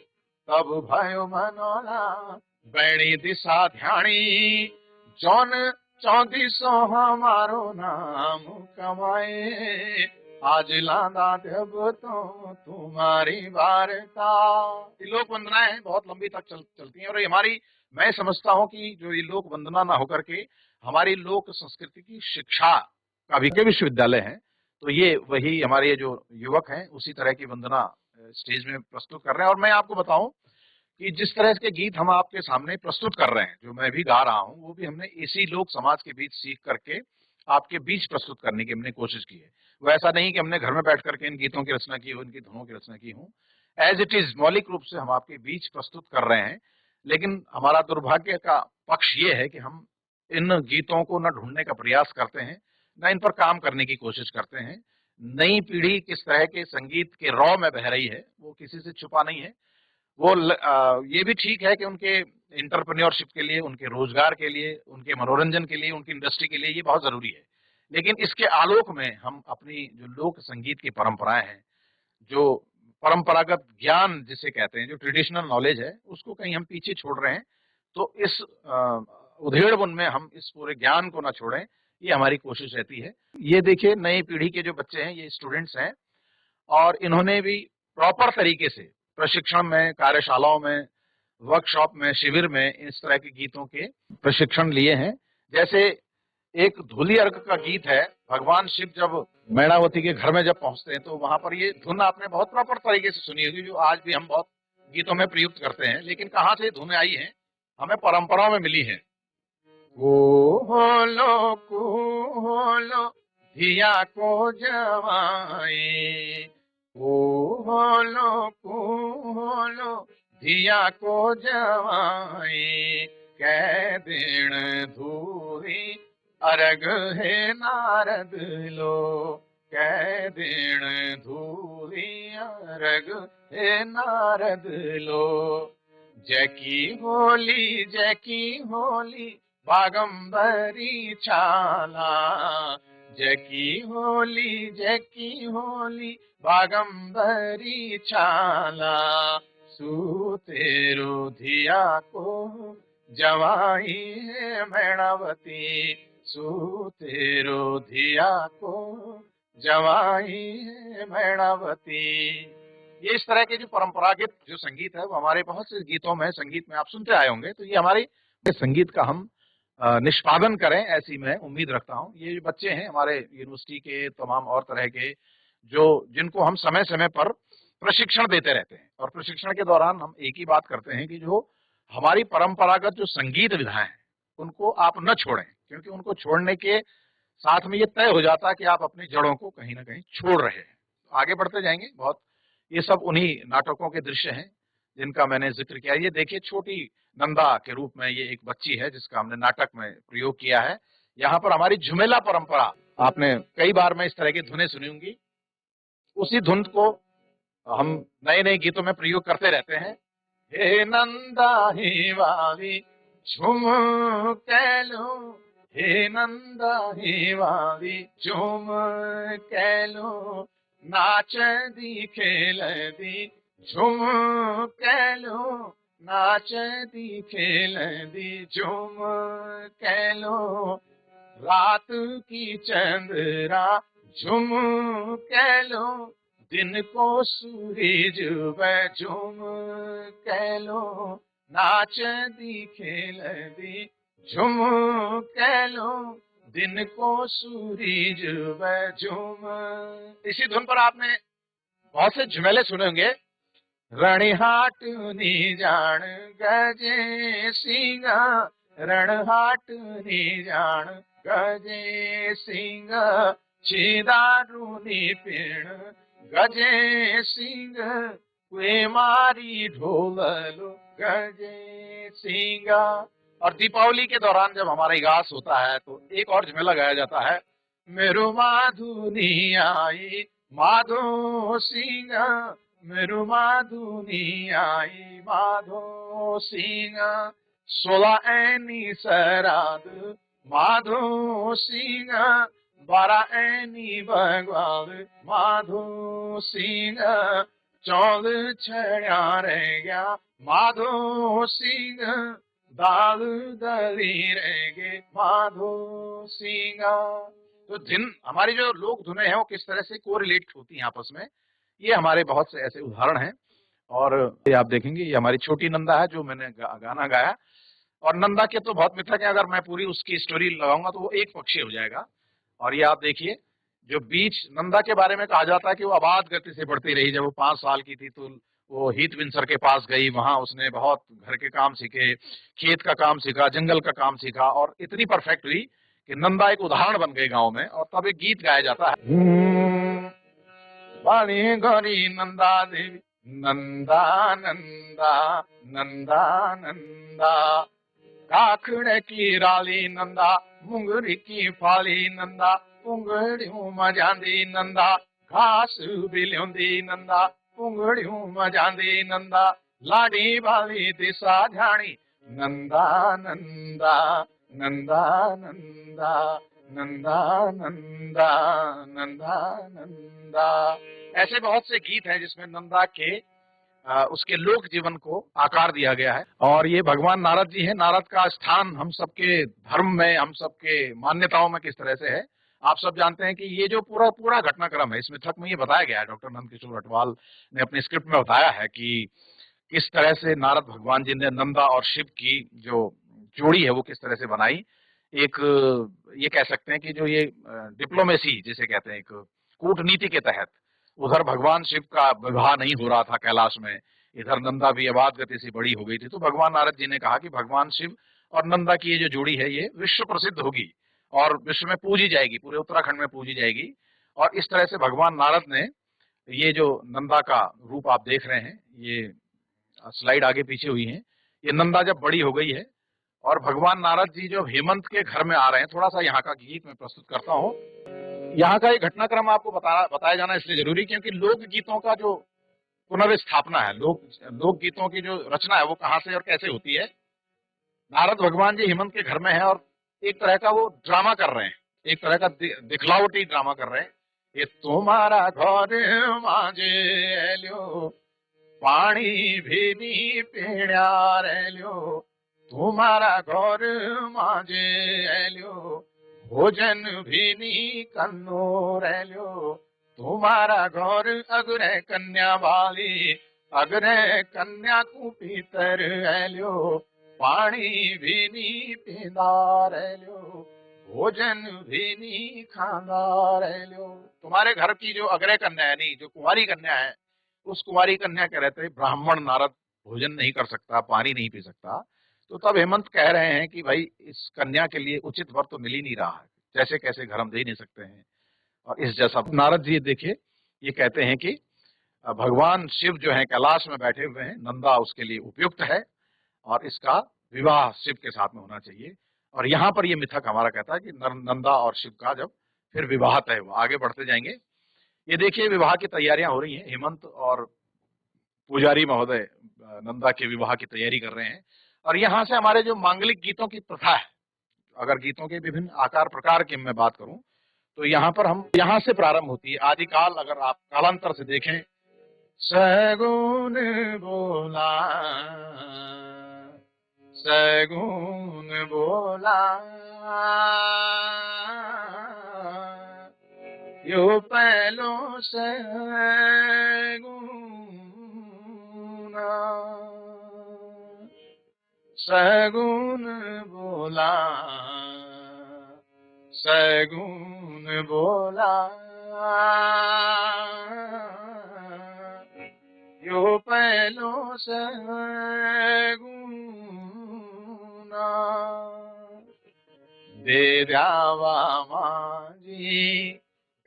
तब भयो मनोला बैणी दिशा ध्यानी, जौन 3400 हमारो नाम कमाए, आज लांदा जब तो तुम्हारी वार्ता। ये लोक वंदनाएं बहुत लंबी तक चलती हैं, और ये हमारी, मैं समझता हूँ कि जो ये लोक वंदना ना होकर के हमारी लोक संस्कृति की शिक्षा का भी विश्वविद्यालय है, तो ये वही हमारे जो युवक हैं उसी तरह की वंदना स्टेज में प्रस्तुत कर रहे हैं। और मैं आपको बताऊं कि जिस तरह के गीत हम आपके सामने प्रस्तुत कर रहे हैं, जो मैं भी गा रहा हूं, वो भी हमने इसी लोक समाज के बीच सीख करके आपके बीच प्रस्तुत करने की हमने कोशिश की है। वो ऐसा नहीं कि हमने घर में बैठ करके इन गीतों की रचना की हो, इनकी धुनों की रचना की हो, एज इट इज मौलिक रूप से हम आपके बीच प्रस्तुत कर रहे हैं। लेकिन हमारा दुर्भाग्य का पक्ष ये है कि हम इन गीतों को न ढूंढने का प्रयास करते हैं, न इन पर काम करने की कोशिश करते हैं। नई पीढ़ी किस तरह के संगीत के रॉ में बह रही है वो किसी से छुपा नहीं है। वो ये भी ठीक है कि उनके इंटरप्रेन्योरशिप के लिए, उनके रोजगार के लिए, उनके मनोरंजन के लिए, उनकी इंडस्ट्री के लिए ये बहुत जरूरी है। लेकिन इसके आलोक में हम अपनी जो लोक संगीत की परंपराएं हैं, जो परंपरागत ज्ञान जिसे कहते हैं, जो ट्रेडिशनल नॉलेज है, उसको कहीं हम पीछे छोड़ रहे हैं। तो इस उधेड़बुन में हम इस पूरे ज्ञान को ना छोड़ें, ये हमारी कोशिश रहती है। ये देखिए, नई पीढ़ी के जो बच्चे हैं, ये स्टूडेंट्स हैं, और इन्होंने भी प्रॉपर तरीके से प्रशिक्षण में, कार्यशालाओं में, वर्कशॉप में, शिविर में इस तरह के गीतों के प्रशिक्षण लिए हैं। जैसे एक धूली अर्घ का गीत है, भगवान शिव जब मैणावती के घर में जब पहुंचते हैं, तो वहां पर ये धुन आपने बहुत प्रॉपर तरीके से सुनी होगी, जो आज भी हम बहुत गीतों में प्रयुक्त करते हैं। लेकिन कहाँ से धुन आई है, हमें परंपराओं में मिली है। को होलो धिया को जवाए, को होलो धिया को जवाए, कह देण धूरी अर्घ है नारद लो, कह देण धूरी अर्घ है नारद लो, जैकी होली बागंबरी छाला, जैकी होली बागंबरी छाला, सूतेरो धिया को जवाई है मैणावती, सूतेरो धिया को जवाई है मैणावती। ये इस तरह के जो परंपरागत जो संगीत है, वो हमारे बहुत से गीतों में, संगीत में आप सुनते आए होंगे। तो ये हमारे संगीत का हम निष्पादन करें, ऐसी मैं उम्मीद रखता हूं। ये जो बच्चे हैं हमारे यूनिवर्सिटी के, तमाम और तरह के, जो जिनको हम समय समय पर प्रशिक्षण देते रहते हैं, और प्रशिक्षण के दौरान हम एक ही बात करते हैं कि जो हमारी परंपरागत जो संगीत विधाएं हैं, उनको आप न छोड़ें, क्योंकि उनको छोड़ने के साथ में ये तय हो जाता है कि आप अपनी जड़ों को कहीं ना कहीं छोड़ रहे हैं। तो आगे बढ़ते जाएंगे बहुत। ये सब उन्हीं नाटकों के दृश्य हैं जिनका मैंने जिक्र किया। ये देखिए, छोटी नंदा के रूप में ये एक बच्ची है जिसका हमने नाटक में प्रयोग किया है। यहाँ पर हमारी झुमेला परंपरा, आपने कई बार में इस तरह की धुनें सुनी होंगी, उसी धुन को हम नए नए गीतों में प्रयोग करते रहते हैं। हे नंदा ही वाली झुम कैलो, हे नंदा ही वाली झुम कैलो, नाच दी खेल दी झुम कैलो, नाच दी खेल दी झुम कैलो, रात की चंद्रा झुम कैलो, दिन को सूरज झुम कैलो, नाच दी खेल दी झुम कैलो, दिन को सूरज व झूम। इसी धुन पर आपने बहुत से झुमेले सुने होंगे। रणहाट नी जान गजे सिंह, रणहाट नी जान गजे सिंह, छीदारू नी पीण गजे सिंह, वे मारी ढोललो गजे सिंह। और दीपावली के दौरान जब हमारा इगास होता है तो एक और झमेला गाया जाता है। मेरो माधु नी आई माधो सिंह, मेरो माधु नी आई माधो सिंह, 16 ऐनी सराद माधो सिंह, 12 ऐनी भगवान माधो सिंह, 14 छड़िया रह गया माधो सिंह, दाल दली रह गए माधो सिंह। तो धुन, हमारी जो लोक धुनें हैं वो किस तरह से कोरिलेट होती हैं आपस में, ये हमारे बहुत से ऐसे उदाहरण हैं। और ये आप देखेंगे, ये हमारी छोटी नंदा है जो मैंने गाना गाया। और नंदा के तो बहुत मिथक है, अगर मैं पूरी उसकी स्टोरी लगाऊंगा तो वो एक पक्षी हो जाएगा। और ये आप देखिए, जो बीच नंदा के बारे में कहा जाता है कि वो आबाद गति से बढ़ती रही। जब वो 5 साल की थी तो वो हीथ विंसर के पास गई, वहां उसने बहुत घर के काम सीखे, खेत का काम सीखा, जंगल का काम सीखा, और इतनी परफेक्ट हुई कि नंदा एक उदाहरण बन गई गांव में। और तब एक गीत गाया जाता है, वाली गौरी नंदा देवी, नंदा नंदा नंदा नंदा, काखड़ की राली नंदा, मुंगरी की फाली नंदा, पुंगड़ियों मजांदी नंदा, घास भी ल्योंदी नंदा, पुंगड़ियों मजांदी नंदा, लाडी वाली दिशा झाणी नंदा नंदा नंदा नंदा नंदा नंदा नंदा नंदा। ऐसे बहुत से गीत हैं जिसमें नंदा के उसके लोक जीवन को आकार दिया गया है। और ये भगवान नारद जी हैं। नारद का स्थान हम सबके धर्म में, हम सबके मान्यताओं में किस तरह से है, आप सब जानते हैं कि ये जो पूरा पूरा घटनाक्रम है, इसमें थक में ये बताया गया है, डॉक्टर नंदकिशोर अटवाल ने अपने स्क्रिप्ट में बताया है कि किस तरह से नारद भगवान जी ने नंदा और शिव की जो जोड़ी है वो किस तरह से बनाई। एक, ये कह सकते हैं कि जो ये डिप्लोमेसी जिसे कहते हैं, एक कूटनीति के तहत उधर भगवान शिव का विवाह नहीं हो रहा था कैलाश में, इधर नंदा भी आबाद गति से बड़ी हो गई थी, तो भगवान नारद जी ने कहा कि भगवान शिव और नंदा की ये जो जोड़ी है ये विश्व प्रसिद्ध होगी और विश्व में पूजी जाएगी, पूरे उत्तराखंड में पूजी जाएगी। और इस तरह से भगवान नारद ने ये जो नंदा का रूप आप देख रहे हैं, ये स्लाइड आगे पीछे हुई है, ये नंदा जब बड़ी हो गई है और भगवान नारद जी जब हेमंत के घर में आ रहे हैं, थोड़ा सा यहाँ का गीत मैं प्रस्तुत करता हूँ। यहाँ का एक घटनाक्रम आपको बताया जाना इसलिए जरूरी क्योंकि लोक गीतों का जो पुनर्स्थापना है, लोक गीतों की जो रचना है वो कहाँ से और कैसे होती है। नारद भगवान जी हेमंत के घर में है और एक तरह का वो ड्रामा कर रहे हैं, एक तरह का दिखलावटी ड्रामा कर रहे हैं। ये तुम्हारा घर मांझे एलियो, पानी भी नी पीड़ा रेलियो, तुम्हारा घर मांझे एलियो, भोजन भी नी कन्नो रेलियो, तुम्हारा घर अग्रे कन्या वाली, अग्रे कन्या को पीतर एलियो, पानी भी नी पींदा रेलियो, भोजन भी नी खांदा रेलियो। तुम्हारे घर की जो अग्रे कन्या है, नहीं जो कुंवारी कन्या है, उस कुमारी कन्या के रहते ब्राह्मण नारद भोजन नहीं कर सकता, पानी नहीं पी सकता। तो तब हेमंत कह रहे हैं कि भाई इस कन्या के लिए उचित वर तो मिल ही नहीं रहा है, जैसे कैसे घर हम दे नहीं सकते हैं। और इस जैसा नारद जी देखिए ये कहते हैं कि भगवान शिव जो है कैलाश में बैठे हुए हैं, नंदा उसके लिए उपयुक्त है और इसका विवाह शिव के साथ में होना चाहिए। और यहाँ पर ये मिथक हमारा कहता है कि नंदा और शिव का जब फिर विवाह तय हुआ, आगे बढ़ते जाएंगे। ये देखिए विवाह की तैयारियां हो रही हैं, हेमंत और पुजारी महोदय नंदा के विवाह की तैयारी कर रहे हैं। और यहाँ से हमारे जो मांगलिक गीतों की प्रथा है, अगर गीतों के विभिन्न आकार प्रकार की मैं बात करूं तो यहाँ पर हम यहाँ से प्रारंभ होती है। आदिकाल अगर आप कालांतर से देखें, सगुन बोला सगुन बोला, यो पहलो सगुना, सगुन बोला सगुन बोला, यो पहलो सगुना, दे द्यावा माझी,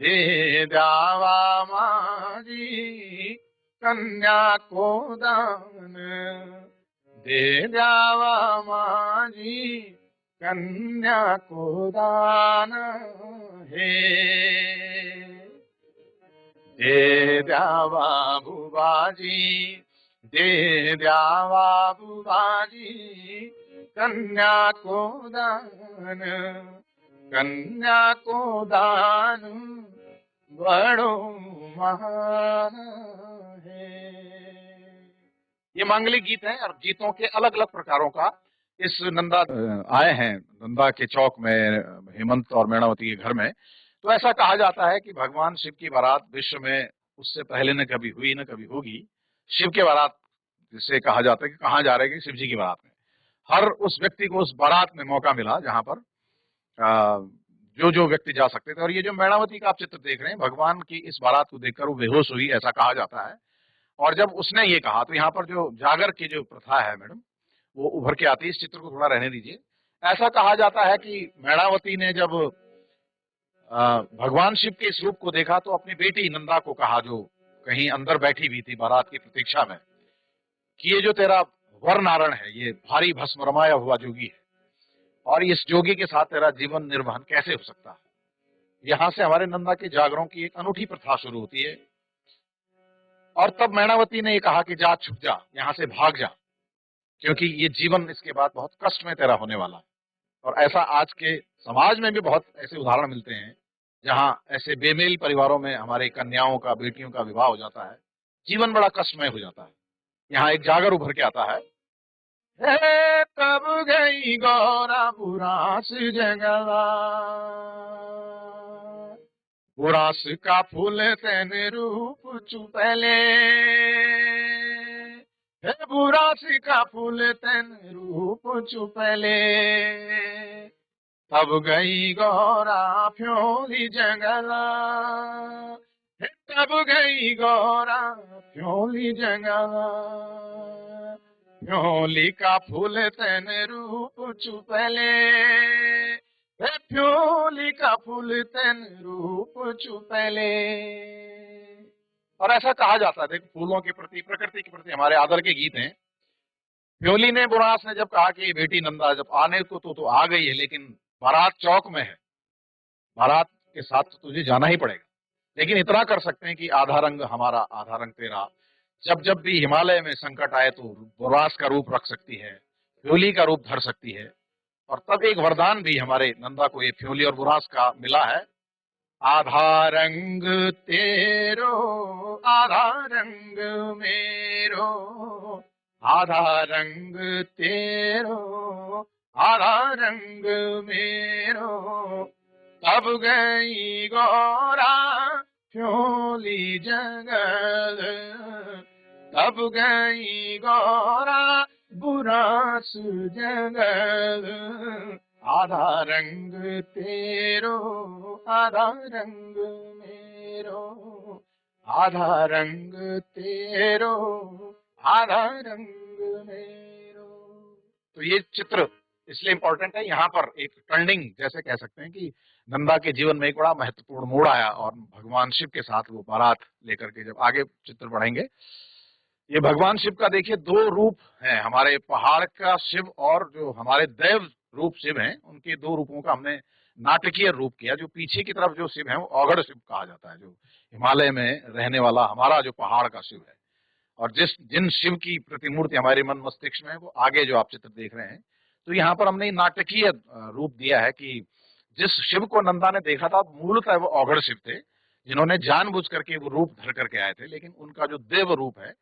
दे द्यावा माझी कन्या को दान, दे द्यावा माझी कन्या को दान हे, दे द्यावा बुबाजी, दे द्यावा बुबाजी कन्या को दान, कन्या को दान बड़ो महान है। ये मांगलिक गीत है और गीतों के अलग अलग प्रकारों का इस नंदा आए हैं नंदा के चौक में हेमंत और मैणावती के घर में। तो ऐसा कहा जाता है कि भगवान शिव की बारात विश्व में उससे पहले न कभी हुई न कभी होगी। शिव के बारात जिसे कहा जाता है कि कहाँ जा रहे हैं, शिव जी की बारात में। हर उस व्यक्ति को उस बारात में मौका मिला जहां पर जो जो व्यक्ति जा सकते थे। और ये जो मैणावती का आप चित्र देख रहे हैं, भगवान की इस बारात को देखकर वो बेहोश हुई, ऐसा कहा जाता है। और जब उसने ये कहा तो यहाँ पर जो जागर की जो प्रथा है मैडम, वो उभर के आती है। इस चित्र को थोड़ा रहने दीजिए। ऐसा कहा जाता है कि मैणावती ने जब भगवान शिव के इस रूप को देखा तो अपनी बेटी नंदा को कहा, जो कहीं अंदर बैठी हुई थी बारात की प्रतीक्षा में, कि ये जो तेरा वर नारण है, ये भारी भस्म रमाया हुआ जोगी है, और इस जोगी के साथ तेरा जीवन निर्वहन कैसे हो सकता है। यहां से हमारे नंदा के जागरों की एक अनूठी प्रथा शुरू होती है। और तब मैणावती ने ये कहा कि जा, छुप जा, यहां से भाग जा, क्योंकि ये जीवन इसके बाद बहुत कष्ट में तेरा होने वाला है। और ऐसा आज के समाज में भी बहुत ऐसे उदाहरण मिलते हैं जहां ऐसे बेमेल परिवारों में हमारे कन्याओं का, बेटियों का विवाह हो जाता है, जीवन बड़ा कष्टमय हो जाता है। यहाँ एक जागर उभर के आता है। हे तब गई गौरा बुरास जंगला, बुरास का फूल तेन रूप चुपले, हे बुरास का फूल तेन रूप चुपले, तब गई गौरा फ्योली जंगला, तब गई गौरा फ्योली जंगला, फ्योली का फूल तेन रूप चुपले, फ्योली का फूल तेन रूप चुपले। और ऐसा कहा जाता है, देखो फूलों के प्रति, प्रकृति के प्रति हमारे आदर के गीत हैं। फ्योली ने, बुरास ने जब कहा कि बेटी नंदा जब आने को तो आ गई है, लेकिन बारात चौक में है, बारात के साथ तो तुझे जाना ही पड़ेगा, लेकिन इतना कर सकते हैं कि आधा रंग हमारा आधा रंग तेरा, जब जब भी हिमालय में संकट आए तो बुरास का रूप रख सकती है, फ्योली का रूप धर सकती है। और तब एक वरदान भी हमारे नंदा को ये फ्योली और बुरास का मिला है। आधा रंग तेरो आधा रंग मेरो, आधा रंग तेरो आधा रंग मेरो, तब गई गौरा फ्योली जंगल, तब गई गौरा बुरास जंगल, आधा रंग तेरो आधा रंग मेरो, आधा रंग तेरो आधा रंग मेरो। तो ये चित्र इसलिए इंपॉर्टेंट है, यहाँ पर एक टर्निंग जैसे कह सकते हैं कि नंदा के जीवन में एक बड़ा महत्वपूर्ण मोड़ आया और भगवान शिव के साथ वो बारात लेकर के जब आगे चित्र बढ़ेंगे। ये भगवान शिव का देखिए दो रूप हैं, हमारे पहाड़ का शिव और जो हमारे देव रूप शिव हैं, उनके दो रूपों का हमने नाटकीय रूप किया। जो पीछे की तरफ जो शिव है वो औगड़ शिव कहा जाता है, जो हिमालय में रहने वाला हमारा जो पहाड़ का शिव है। और जिन शिव की प्रतिमूर्ति हमारे मन मस्तिष्क में है, वो आगे जो आप चित्र देख रहे हैं। तो यहाँ पर हमने नाटकीय रूप दिया है कि जिस शिव को नंदा ने देखा था मूलतः वो औगड़ शिव थे, जिन्होंने जानबूझ करके वो रूप धर करके आए थे। लेकिन उनका जो देव रूप है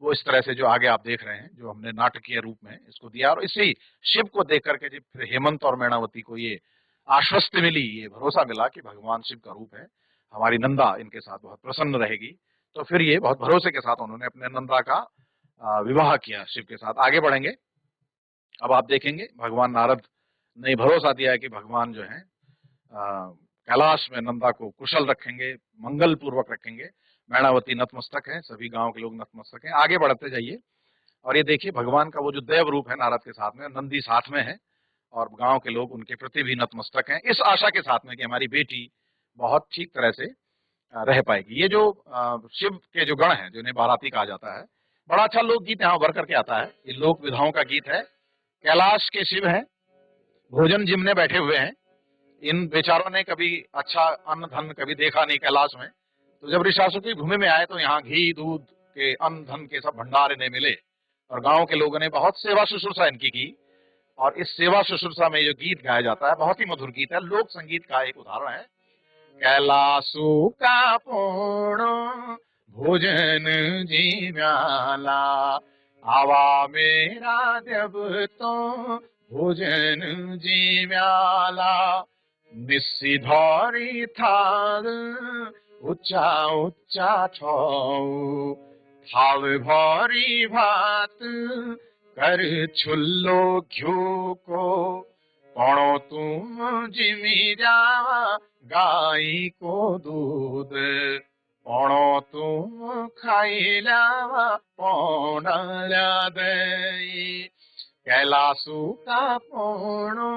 वो इस तरह से जो आगे आप देख रहे हैं, जो हमने नाटकीय रूप में इसको दिया। और इसी शिव को देख करके जब हेमंत और मैणावती को ये आश्वस्ति मिली, ये भरोसा मिला कि भगवान शिव का रूप है, हमारी नंदा इनके साथ बहुत प्रसन्न रहेगी, तो फिर ये बहुत भरोसे के साथ उन्होंने अपने नंदा का विवाह किया शिव के साथ। आगे बढ़ेंगे। अब आप देखेंगे भगवान नारद ने भरोसा दिया है कि भगवान जो है कैलाश में नंदा को कुशल रखेंगे, मंगल पूर्वक रखेंगे। मैणावती नतमस्तक है, सभी गांव के लोग नतमस्तक हैं। आगे बढ़ते जाइए और ये देखिए भगवान का वो जो देव रूप है नारद के साथ में, नंदी साथ में है और गांव के लोग उनके प्रति भी नतमस्तक हैं, इस आशा के साथ में कि हमारी बेटी बहुत ठीक तरह से रह पाएगी। ये जो शिव के जो गण हैं, जिन्हें बाराती कहा जाता है, बड़ा अच्छा लोकगीत यहाँ उभर करके आता है। ये लोक विधाओं का गीत है। कैलाश के शिव हैं, भोजन जिमने बैठे हुए हैं। इन बेचारों ने कभी अच्छा अन्न धन कभी देखा नहीं कैलाश में, तो जब ऋषासुर की भूमि में आए तो यहाँ घी दूध के अन्न धन के सब भंडार इन्हें मिले और गांव के लोगों ने बहुत सेवा शुश्रूषा इनकी की। और इस सेवा शुश्रूषा में जो गीत गाया जाता है बहुत ही मधुर गीत है, लोक संगीत का एक उदाहरण है। कैलासु का पूर्ण भोजन जीव्याला, आवा मेरा देव तो भोजन जीव्याला, निस्सिधरी थाल उच्चा उच्चा छौ, थाल भरी भात कर छुल्लो घ्यू को, पणो तुम जिमी जावा गाई को दूध, पणो तुम खाई लावा पौणा दई, कैलासु का पौणो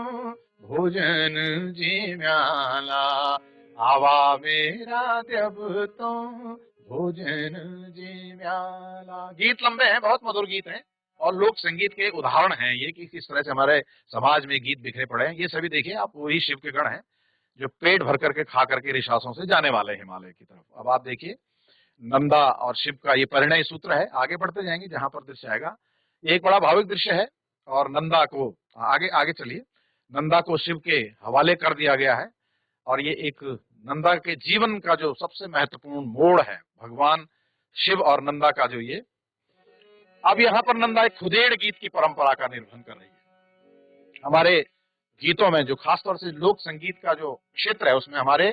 भोजन जीव्याला, आवा मेरा देव तो भोजन जीव्याला। गीत लंबे हैं, बहुत मधुर गीत हैं और लोक संगीत के उदाहरण हैं ये कि किस तरह से हमारे समाज में गीत बिखरे पड़े हैं। ये सभी देखिए आप, वही शिव के गण हैं जो पेट भर करके खा करके ऋषासों से जाने वाले हिमालय की तरफ। अब आप देखिए नंदा और शिव का ये परिणय सूत्र है। आगे बढ़ते जाएंगे जहां पर दृश्य आएगा, ये एक बड़ा भावुक दृश्य है और नंदा को आगे आगे चलिए, नंदा को शिव के हवाले कर दिया गया है और ये एक नंदा के जीवन का जो सबसे महत्वपूर्ण मोड़ है, भगवान शिव और नंदा का जो ये। अब यहाँ पर नंदा एक खुदेड़ गीत की परंपरा का निर्वहन कर रही है। हमारे गीतों में जो खासतौर से लोक संगीत का जो क्षेत्र है, उसमें हमारे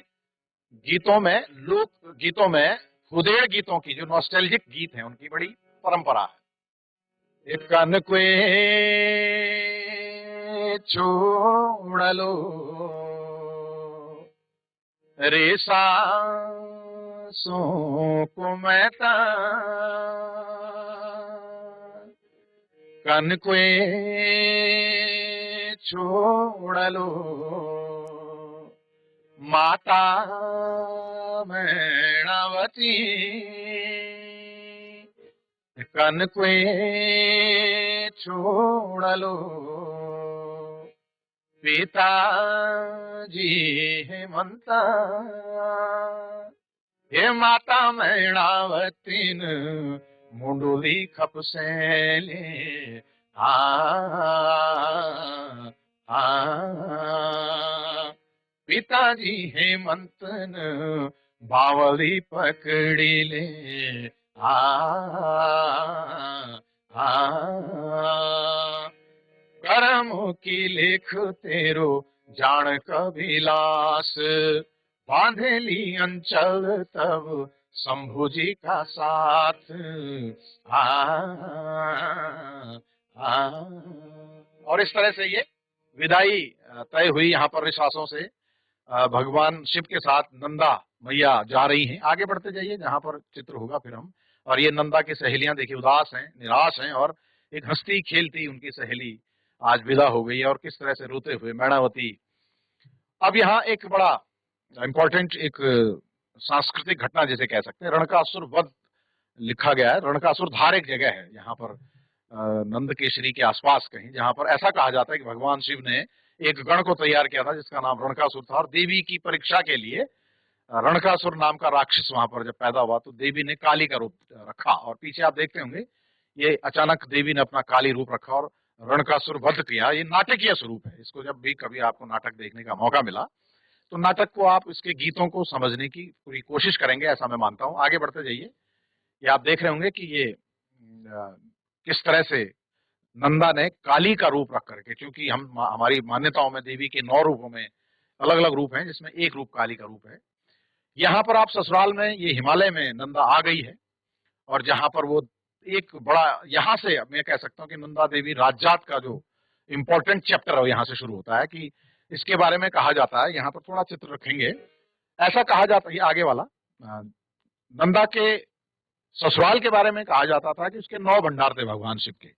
गीतों में, लोक गीतों में खुदेड़ गीतों की जो नॉस्टैल्जिक गीत हैं उनकी बड़ी परंपरा है। एक कन क्वे छोड़ लो रेसा सो को मैता, कन क्वे छोड़ लो माता मैणावती, कन क्वे छोड़ लो पिताजी हेमंता, हे माता मैणावतीन मुंडुली खपसेले, पिताजी हेमंतन बावली पकड़ी ले, करम की लेख तेरो जान कभिलास, बांधेली अंचल तब शंभु जी का साथ, और इस तरह से ये विदाई तय हुई यहाँ पर ऋषासों से। भगवान शिव के साथ नंदा मैया जा रही हैं। आगे बढ़ते जाइए जहां पर चित्र होगा फिर हम। और ये नंदा की सहेलियां देखिए उदास हैं, निराश हैं और एक हंसती खेलती उनकी सहेली आज विदा हो गई है और किस तरह से रोते हुए मैणावती। अब यहाँ एक बड़ा इंपॉर्टेंट एक सांस्कृतिक घटना जैसे कह सकते हैं, रणकासुर वध लिखा गया है। रणकासुर धार एक जगह है यहाँ पर नंद केशरी के आसपास कहीं, जहां पर ऐसा कहा जाता है कि भगवान शिव ने एक गण को तैयार किया था जिसका नाम रणकासुर था और देवी की परीक्षा के लिए रणकासुर नाम का राक्षस वहां पर जब पैदा हुआ तो देवी ने काली का रूप रखा और पीछे आप देखते होंगे ये अचानक देवी ने अपना काली रूप रखा और रणकासुर वध किया। ये नाटकीय स्वरूप है। इसको जब भी कभी आपको नाटक देखने का मौका मिला तो नाटक को आप इसके गीतों को समझने की पूरी कोशिश करेंगे, ऐसा मैं मानता हूँ। आगे बढ़ते जाइए, ये आप देख रहे होंगे कि ये किस तरह से नंदा ने काली का रूप रख करके, क्योंकि हमारी मान्यताओं में देवी के 9 रूपों में अलग अलग रूप हैं जिसमें एक रूप काली का रूप है। यहाँ पर आप ससुराल में, ये हिमालय में नंदा आ गई है और जहां पर वो एक बड़ा, यहाँ से मैं कह सकता हूँ कि नंदा देवी राजजात का जो इम्पोर्टेंट चैप्टर है यहाँ से शुरू होता है कि इसके बारे में कहा जाता है, यहाँ पर थोड़ा चित्र रखेंगे, ऐसा कहा जाता है, आगे वाला, नंदा के ससुराल के बारे में कहा जाता था कि उसके 9 भंडार थे भगवान शिव के।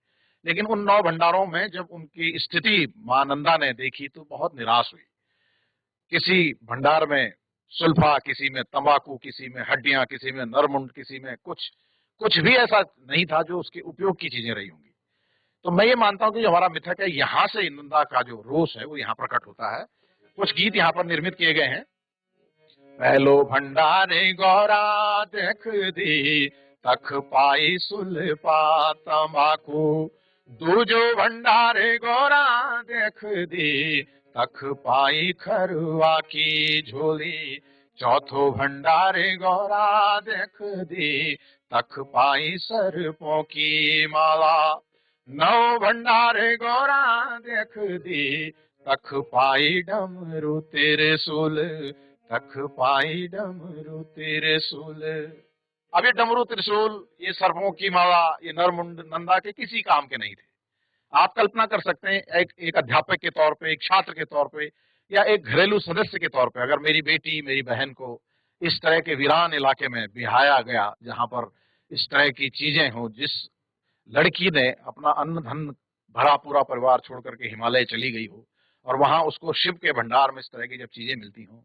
लेकिन उन 9 भंडारों में जब उनकी स्थिति मां नंदा ने देखी तो बहुत निराश हुई। किसी भंडार में सुल्फा, किसी में तंबाकू, किसी में हड्डियां, किसी में नरमुंड, किसी में कुछ कुछ भी ऐसा नहीं था जो उसके उपयोग की चीजें रही होंगी। तो मैं ये मानता हूं कि जो हमारा मिथक है, यहाँ से नंदा का जो रोष है वो यहाँ प्रकट होता है। कुछ गीत यहाँ पर निर्मित किए गए हैं। पहलो भंडारे गौरा देख दी, तख पाई सुल्फा तंबाकू। दूजो भंडारे गौरा देख दी, तख पाई खरवा की झोली। चौथो भंडारे गौरा देख दी, तख पाई सर्पों की माला। 9 भंडारे गौरा देख दी, तख पाई डमरू तेरे सूल। तख पाई डमरू त्रिशूल। अब ये डमरू त्रिशूल, ये सर्पों की माला, ये नरमुंड नंदा के किसी काम के नहीं थे। आप कल्पना कर सकते हैं, एक अध्यापक के तौर पे, एक छात्र के तौर पे, या एक घरेलू सदस्य के तौर पे, अगर मेरी बेटी, मेरी बहन को इस तरह के वीरान इलाके में बिहाया गया जहां पर इस तरह की चीजें हो, जिस लड़की ने अपना अन्न धन भरा पूरा परिवार छोड़ करके हिमालय चली गई हो और वहां उसको शिव के भंडार में इस तरह की जब चीजें मिलती हों,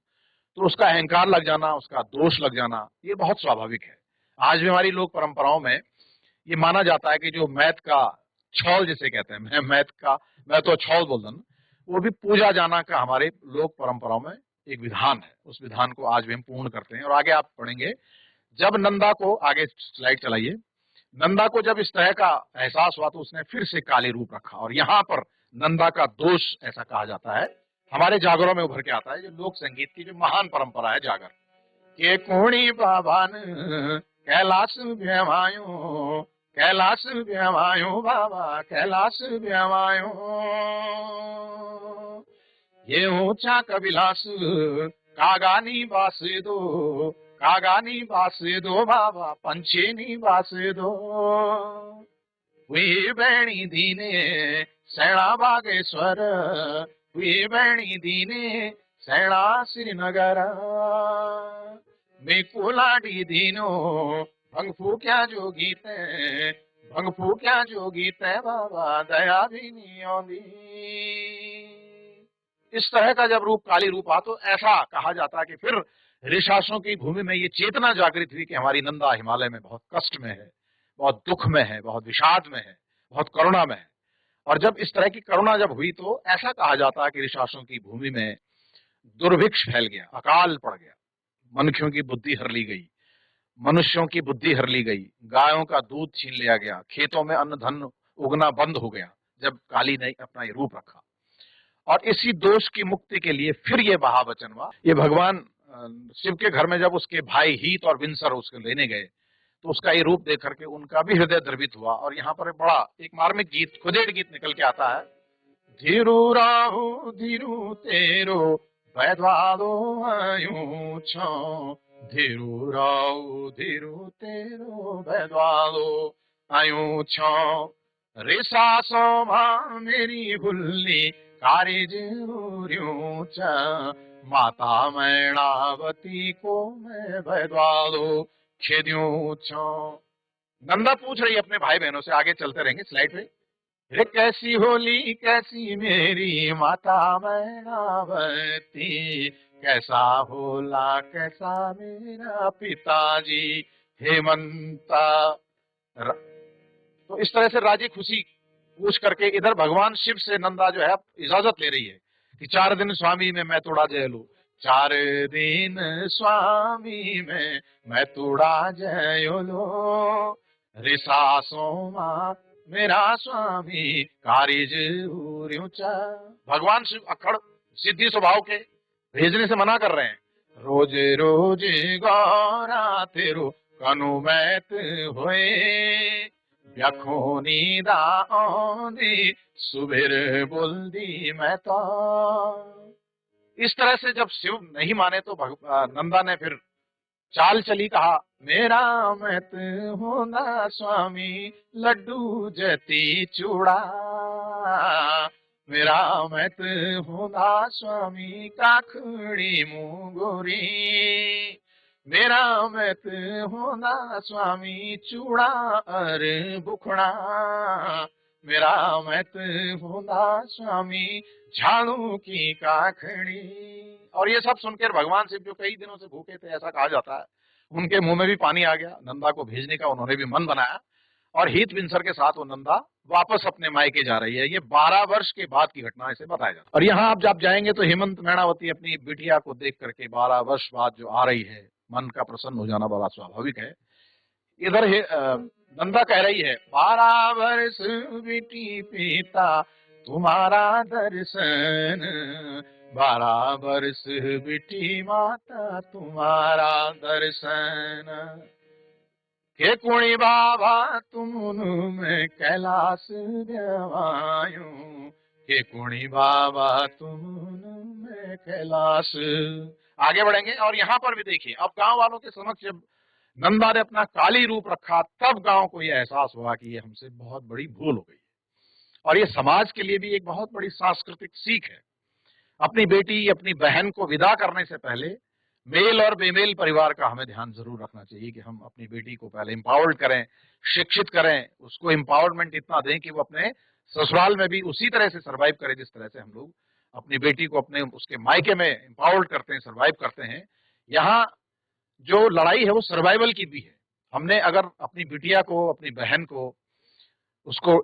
तो उसका अहंकार लग जाना, उसका दोष लग जाना, ये बहुत स्वाभाविक है। आज भी हमारी लोक परंपराओं में ये माना जाता है कि जो मैथ का छौल जिसे कहते हैं, मैं तो छौल बोल दूं, वो भी पूजा जाना का हमारे लोक परंपराओं में एक विधान है। उस विधान को आज भी हम पूर्ण करते हैं। और आगे आप पढ़ेंगे, जब नंदा को, आगे स्लाइड चलाइए, नंदा को जब इस तरह का एहसास हुआ तो उसने फिर से काली रूप रखा। और यहाँ पर नंदा का दोष, ऐसा कहा जाता है, हमारे जागरों में उभर के आता है, जो लोक संगीत की जो महान परंपरा है जागर के। कोणी बाबा ने कैलाश ब्यावायो, कैलाश ब्यावायो बाबा, कैलाश ब्यावायो। ये ऊंचा कबिलास कागानी बास दो, कागानी बास दो बाबा, पंचेनी बास दो। वी बेणी दीने सैणा बागेश्वर, वी बेणी दीने सैणा श्रीनगर। मैं कुलाडी दीनो भंग फूक्या जो गीत है, भंग फूक्या जो गीत है बाबा, दया भी नहीं आंदी। इस तरह का जब रूप, काली रूप आ, तो ऐसा कहा जाता है कि फिर ऋषासों की भूमि में ये चेतना जागृत हुई कि हमारी नंदा हिमालय में बहुत कष्ट में है, बहुत दुख में है, बहुत विषाद में है, बहुत करुणा में है। और जब इस तरह की करुणा जब हुई तो ऐसा कहा जाता है कि ऋषासों की भूमि में दुर्भिक्ष फैल गया, अकाल पड़ गया, मनुष्यों की बुद्धि हर ली गई, मनुष्यों की बुद्धि हर ली गई, गायों का दूध छीन लिया गया, खेतों में अन्न धन उगना बंद हो गया जब काली ने अपना ये रूप रखा। और इसी दोष की मुक्ति के लिए फिर ये महावचन हुआ। ये भगवान शिव के घर में जब उसके भाई हीत और विंसर उसको लेने गए तो उसका ये रूप देख करके उनका भी हृदय द्रवित हुआ। और यहाँ पर बड़ा एक मार्मिक गीत, खुदेड़ गीत निकल के आता है। धीरू राहु धीरू तेरो बैद्वालो आयूं छो, धीरू राहु धीरू तेरो बैद्वालो आयूं छो। रिसासो मां मेरी भुल्ली कारिज रूरियूं च, माता मैणावती को मैं बैद्वालो खेद्यूं छो। नंदा पूछ रही है अपने भाई बहनों से, आगे चलते रहेंगे स्लाइड पे। रे कैसी होली कैसी मेरी माता मैनावती, कैसा होला कैसा मेरा पिताजी हेमंता। तो इस तरह से राजी खुशी पूछ करके इधर भगवान शिव से नंदा जो है इजाजत ले रही है कि 4 दिन स्वामी में मैं तोड़ा जय लू, 4 दिन स्वामी में मैं तोड़ा जय लो। रिसासों मां मेरा स्वामी कारिज ऊंचा। भगवान शिव अखड़ सिद्धि स्वभाव के, भेजने से मना कर रहे हैं। रोज रोज गौरा तेरो कनु मैत होए, व्याखोनी दा आंदी सुबेर बोलदी मैं तो। इस तरह से जब शिव नहीं माने तो नंदा ने फिर चाल चली, कहा मेरा मैत होना स्वामी लड्डू जती चूड़ा, मेरा मैत होना स्वामी काखड़ी मुगोरी, मेरा मैत होना स्वामी चूड़ा और बुखड़ा, मेरा मैत होना स्वामी झाड़ू की काखड़ी। और ये सब सुनकर भगवान शिव जो कई दिनों से भूखे थे ऐसा कहा जाता है, उनके मुंह में भी पानी आ गया। नंदा को भेजने का उन्होंने भी मन बनाया और हीत विंसर के साथ वो नंदा वापस अपने मायके जा रही है। ये 12 वर्ष के बाद की घटना इसे बताया जाता है। और यहाँ आप जब जाएंगे तो हेमंत मैणावती अपनी बिटिया को देख करके 12 वर्ष बाद जो आ रही है, मन का प्रसन्न हो जाना बड़ा स्वाभाविक है। इधर नंदा कह रही है, 12 वर्ष बेटी पिता तुम्हारा दर्शन, 12 वर्ष बेटी माता तुम्हारा दर्शन, के कुणी बाबा तुम में कैलाश देवायु, के कुणी बाबा तुम में कैलाश। आगे बढ़ेंगे और यहाँ पर भी देखिए, अब गांव वालों के समक्ष जब नंदा ने अपना काली रूप रखा तब गांव को यह एहसास हुआ कि ये हमसे बहुत बड़ी भूल हो गई है। और ये समाज के लिए भी एक बहुत बड़ी सांस्कृतिक सीख है। अपनी बेटी अपनी बहन को विदा करने से पहले मेल और बेमेल परिवार का हमें ध्यान जरूर रखना चाहिए कि हम अपनी बेटी को पहले एम्पावर्ड करें, शिक्षित करें, उसको एम्पावरमेंट इतना दें कि वो अपने ससुराल में भी उसी तरह से सर्वाइव करे जिस तरह से हम लोग अपनी बेटी को अपने उसके मायके में एम्पावर्ड करते हैं, सर्वाइव करते हैं। यहाँ जो लड़ाई है वो सर्वाइवल की भी है। हमने अगर अपनी बिटिया को, अपनी बहन को, उसको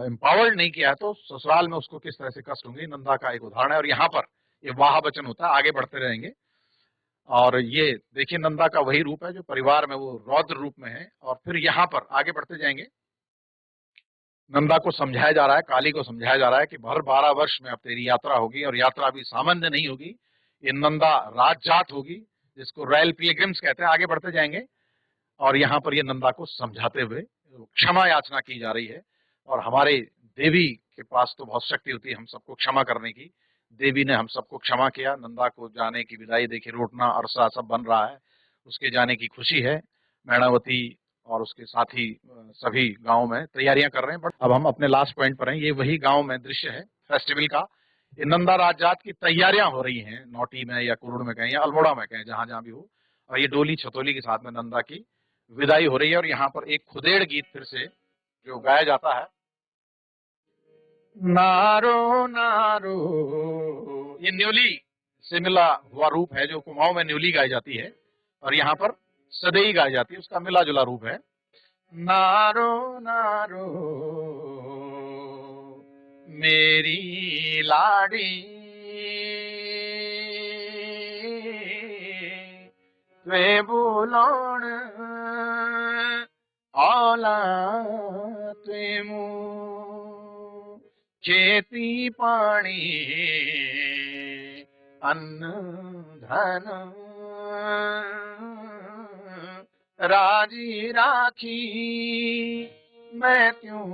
एम्पावर्ड नहीं किया तो ससुराल में उसको किस तरह से कष्ट होंगे, नंदा का एक उदाहरण है। और यहाँ पर ये वाह वचन होता है। आगे बढ़ते रहेंगे और ये देखिए नंदा का वही रूप है जो परिवार में वो रौद्र रूप में है। और फिर यहाँ पर आगे बढ़ते जाएंगे, नंदा को समझाया जा रहा है, काली को समझाया जा रहा है कि भर 12 वर्ष में अब तेरी यात्रा होगी और यात्रा भी सामान्य नहीं होगी, ये नंदा राजजात होगी जिसको रॉयल पिलग्रिम्स कहते हैं। आगे बढ़ते जाएंगे और यहाँ पर ये नंदा को समझाते हुए क्षमा याचना की जा रही है। और हमारे देवी के पास तो बहुत शक्ति होती है हम सबको क्षमा करने की। देवी ने हम सबको क्षमा किया। नंदा को जाने की विदाई देखिए, रोटना अरसा सब बन रहा है, उसके जाने की खुशी है। मैणावती और उसके साथी सभी गांव में तैयारियां कर रहे हैं। बट अब हम अपने लास्ट पॉइंट पर हैं। ये वही गांव में दृश्य है फेस्टिवल का। ये नंदा राजजात की तैयारियां हो रही हैं नौटी में या कुरुड़ में कहें या अल्मोड़ा में कहें, जहां जहां भी हो। और ये डोली छतोली के साथ में नंदा की विदाई हो रही है। और यहाँ पर एक खुदेड़ गीत फिर से जो गाया जाता है, नारो नारो, ये न्यूली से मिला हुआ रूप है जो कुमाऊं में न्यूली गाई जाती है और यहाँ पर सदैई गाई जाती है, उसका मिला जुला रूप है। नारो नारो मेरी लाड़ी, त्वे बोलोण औला त्वे मु खेती पानी अन्न धन राजी राखी मैं त्यों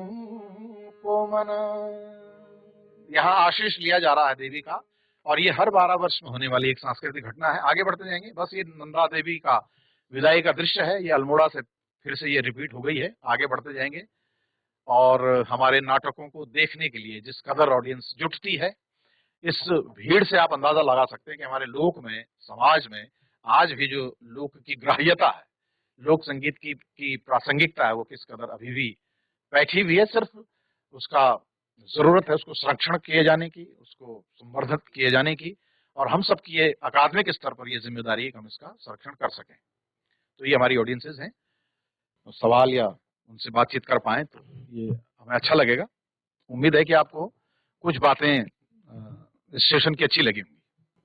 को मना। यहाँ आशीष लिया जा रहा है देवी का और ये हर 12 वर्ष में होने वाली एक सांस्कृतिक घटना है। आगे बढ़ते जाएंगे। बस ये नंदा देवी का विदाई का दृश्य है। ये अल्मोड़ा से फिर से ये रिपीट हो गई है। आगे बढ़ते जाएंगे और हमारे नाटकों को देखने के लिए जिस कदर ऑडियंस जुटती है, इस भीड़ से आप अंदाजा लगा सकते हैं कि हमारे लोक में, समाज में आज भी जो लोक की ग्राह्यता है, लोक संगीत की प्रासंगिकता है, वो किस कदर अभी भी बैठी हुई है। सिर्फ उसका जरूरत है उसको संरक्षण किए जाने की, उसको संवर्धित किए जाने की। और हम सब की ये अकादमिक स्तर पर ये जिम्मेदारी है कि हम इसका संरक्षण कर सकें। तो ये हमारी ऑडियंसेस हैं, तो सवाल या उनसे बातचीत कर पाए तो ये हमें अच्छा लगेगा। उम्मीद है कि आपको कुछ बातें इस सेशन की अच्छी लगी होंगी।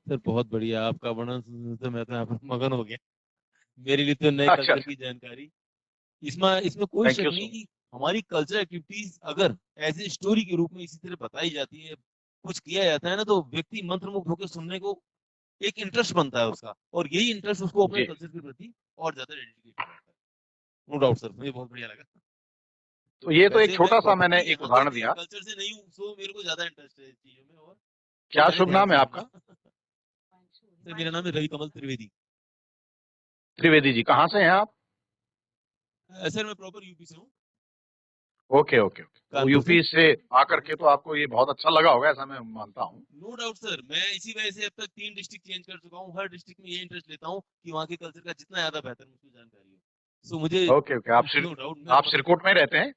सर बहुत बढ़िया, आपका वर्णन सुनने से मैं तो यहाँ पर मगन हो गया। मेरे लिए तो नए अच्छा, कल्चर की जानकारी। इसमें कोई थैंक शक यू नहीं सो कि हमारी कल्चर एक्टिविटीज अगर एज ए स्टोरी के रूप में इसी तरह बताई जाती है, कुछ किया जाता है ना, तो व्यक्ति मंत्रमुग्ध होकर सुनने को एक इंटरेस्ट बनता है उसका, और यही इंटरेस्ट उसको अपने जी। कल्चर के प्रति और ज्यादा डेडिकेट करता है। नो डाउट सर, मुझे बहुत बढ़िया लगा। तो ये तो एक वैसे मैं छोटा सा मैंने प्रॉपरली एक यहाँ उदाहरण के दिया। कल्चर से नहीं हूँ, सो मेरे को ज्यादा इंटरेस्ट है इस चीजों में। और क्या मैंने शुभ ध्यान नाम से है सुना। आपका? सर मेरा नाम है रवि कमल त्रिवेदी। त्रिवेदी जी, कहाँ से हैं आप? सर मैं प्रॉपर यूपी से हूँ। Okay okay okay. तो कानपुर से। यूपी से आकर के तो आपको ये बहुत अच्छा लगा होगा, ऐसा मैं मानता हूँ। नो डाउट सर, मैं इसी वजह से अब तक 3 डिस्ट्रिक्ट चेंज कर चुका हूँ। हर डिस्ट्रिक्ट में ये इंटरेस्ट लेता हूँ कि वहाँ के कल्चर का जितना ज्यादा बेहतर मुझको जानकारी हो। सो मुझे ओके ओके। नो डाउट मैं आप सिरकोट में रहते हैं?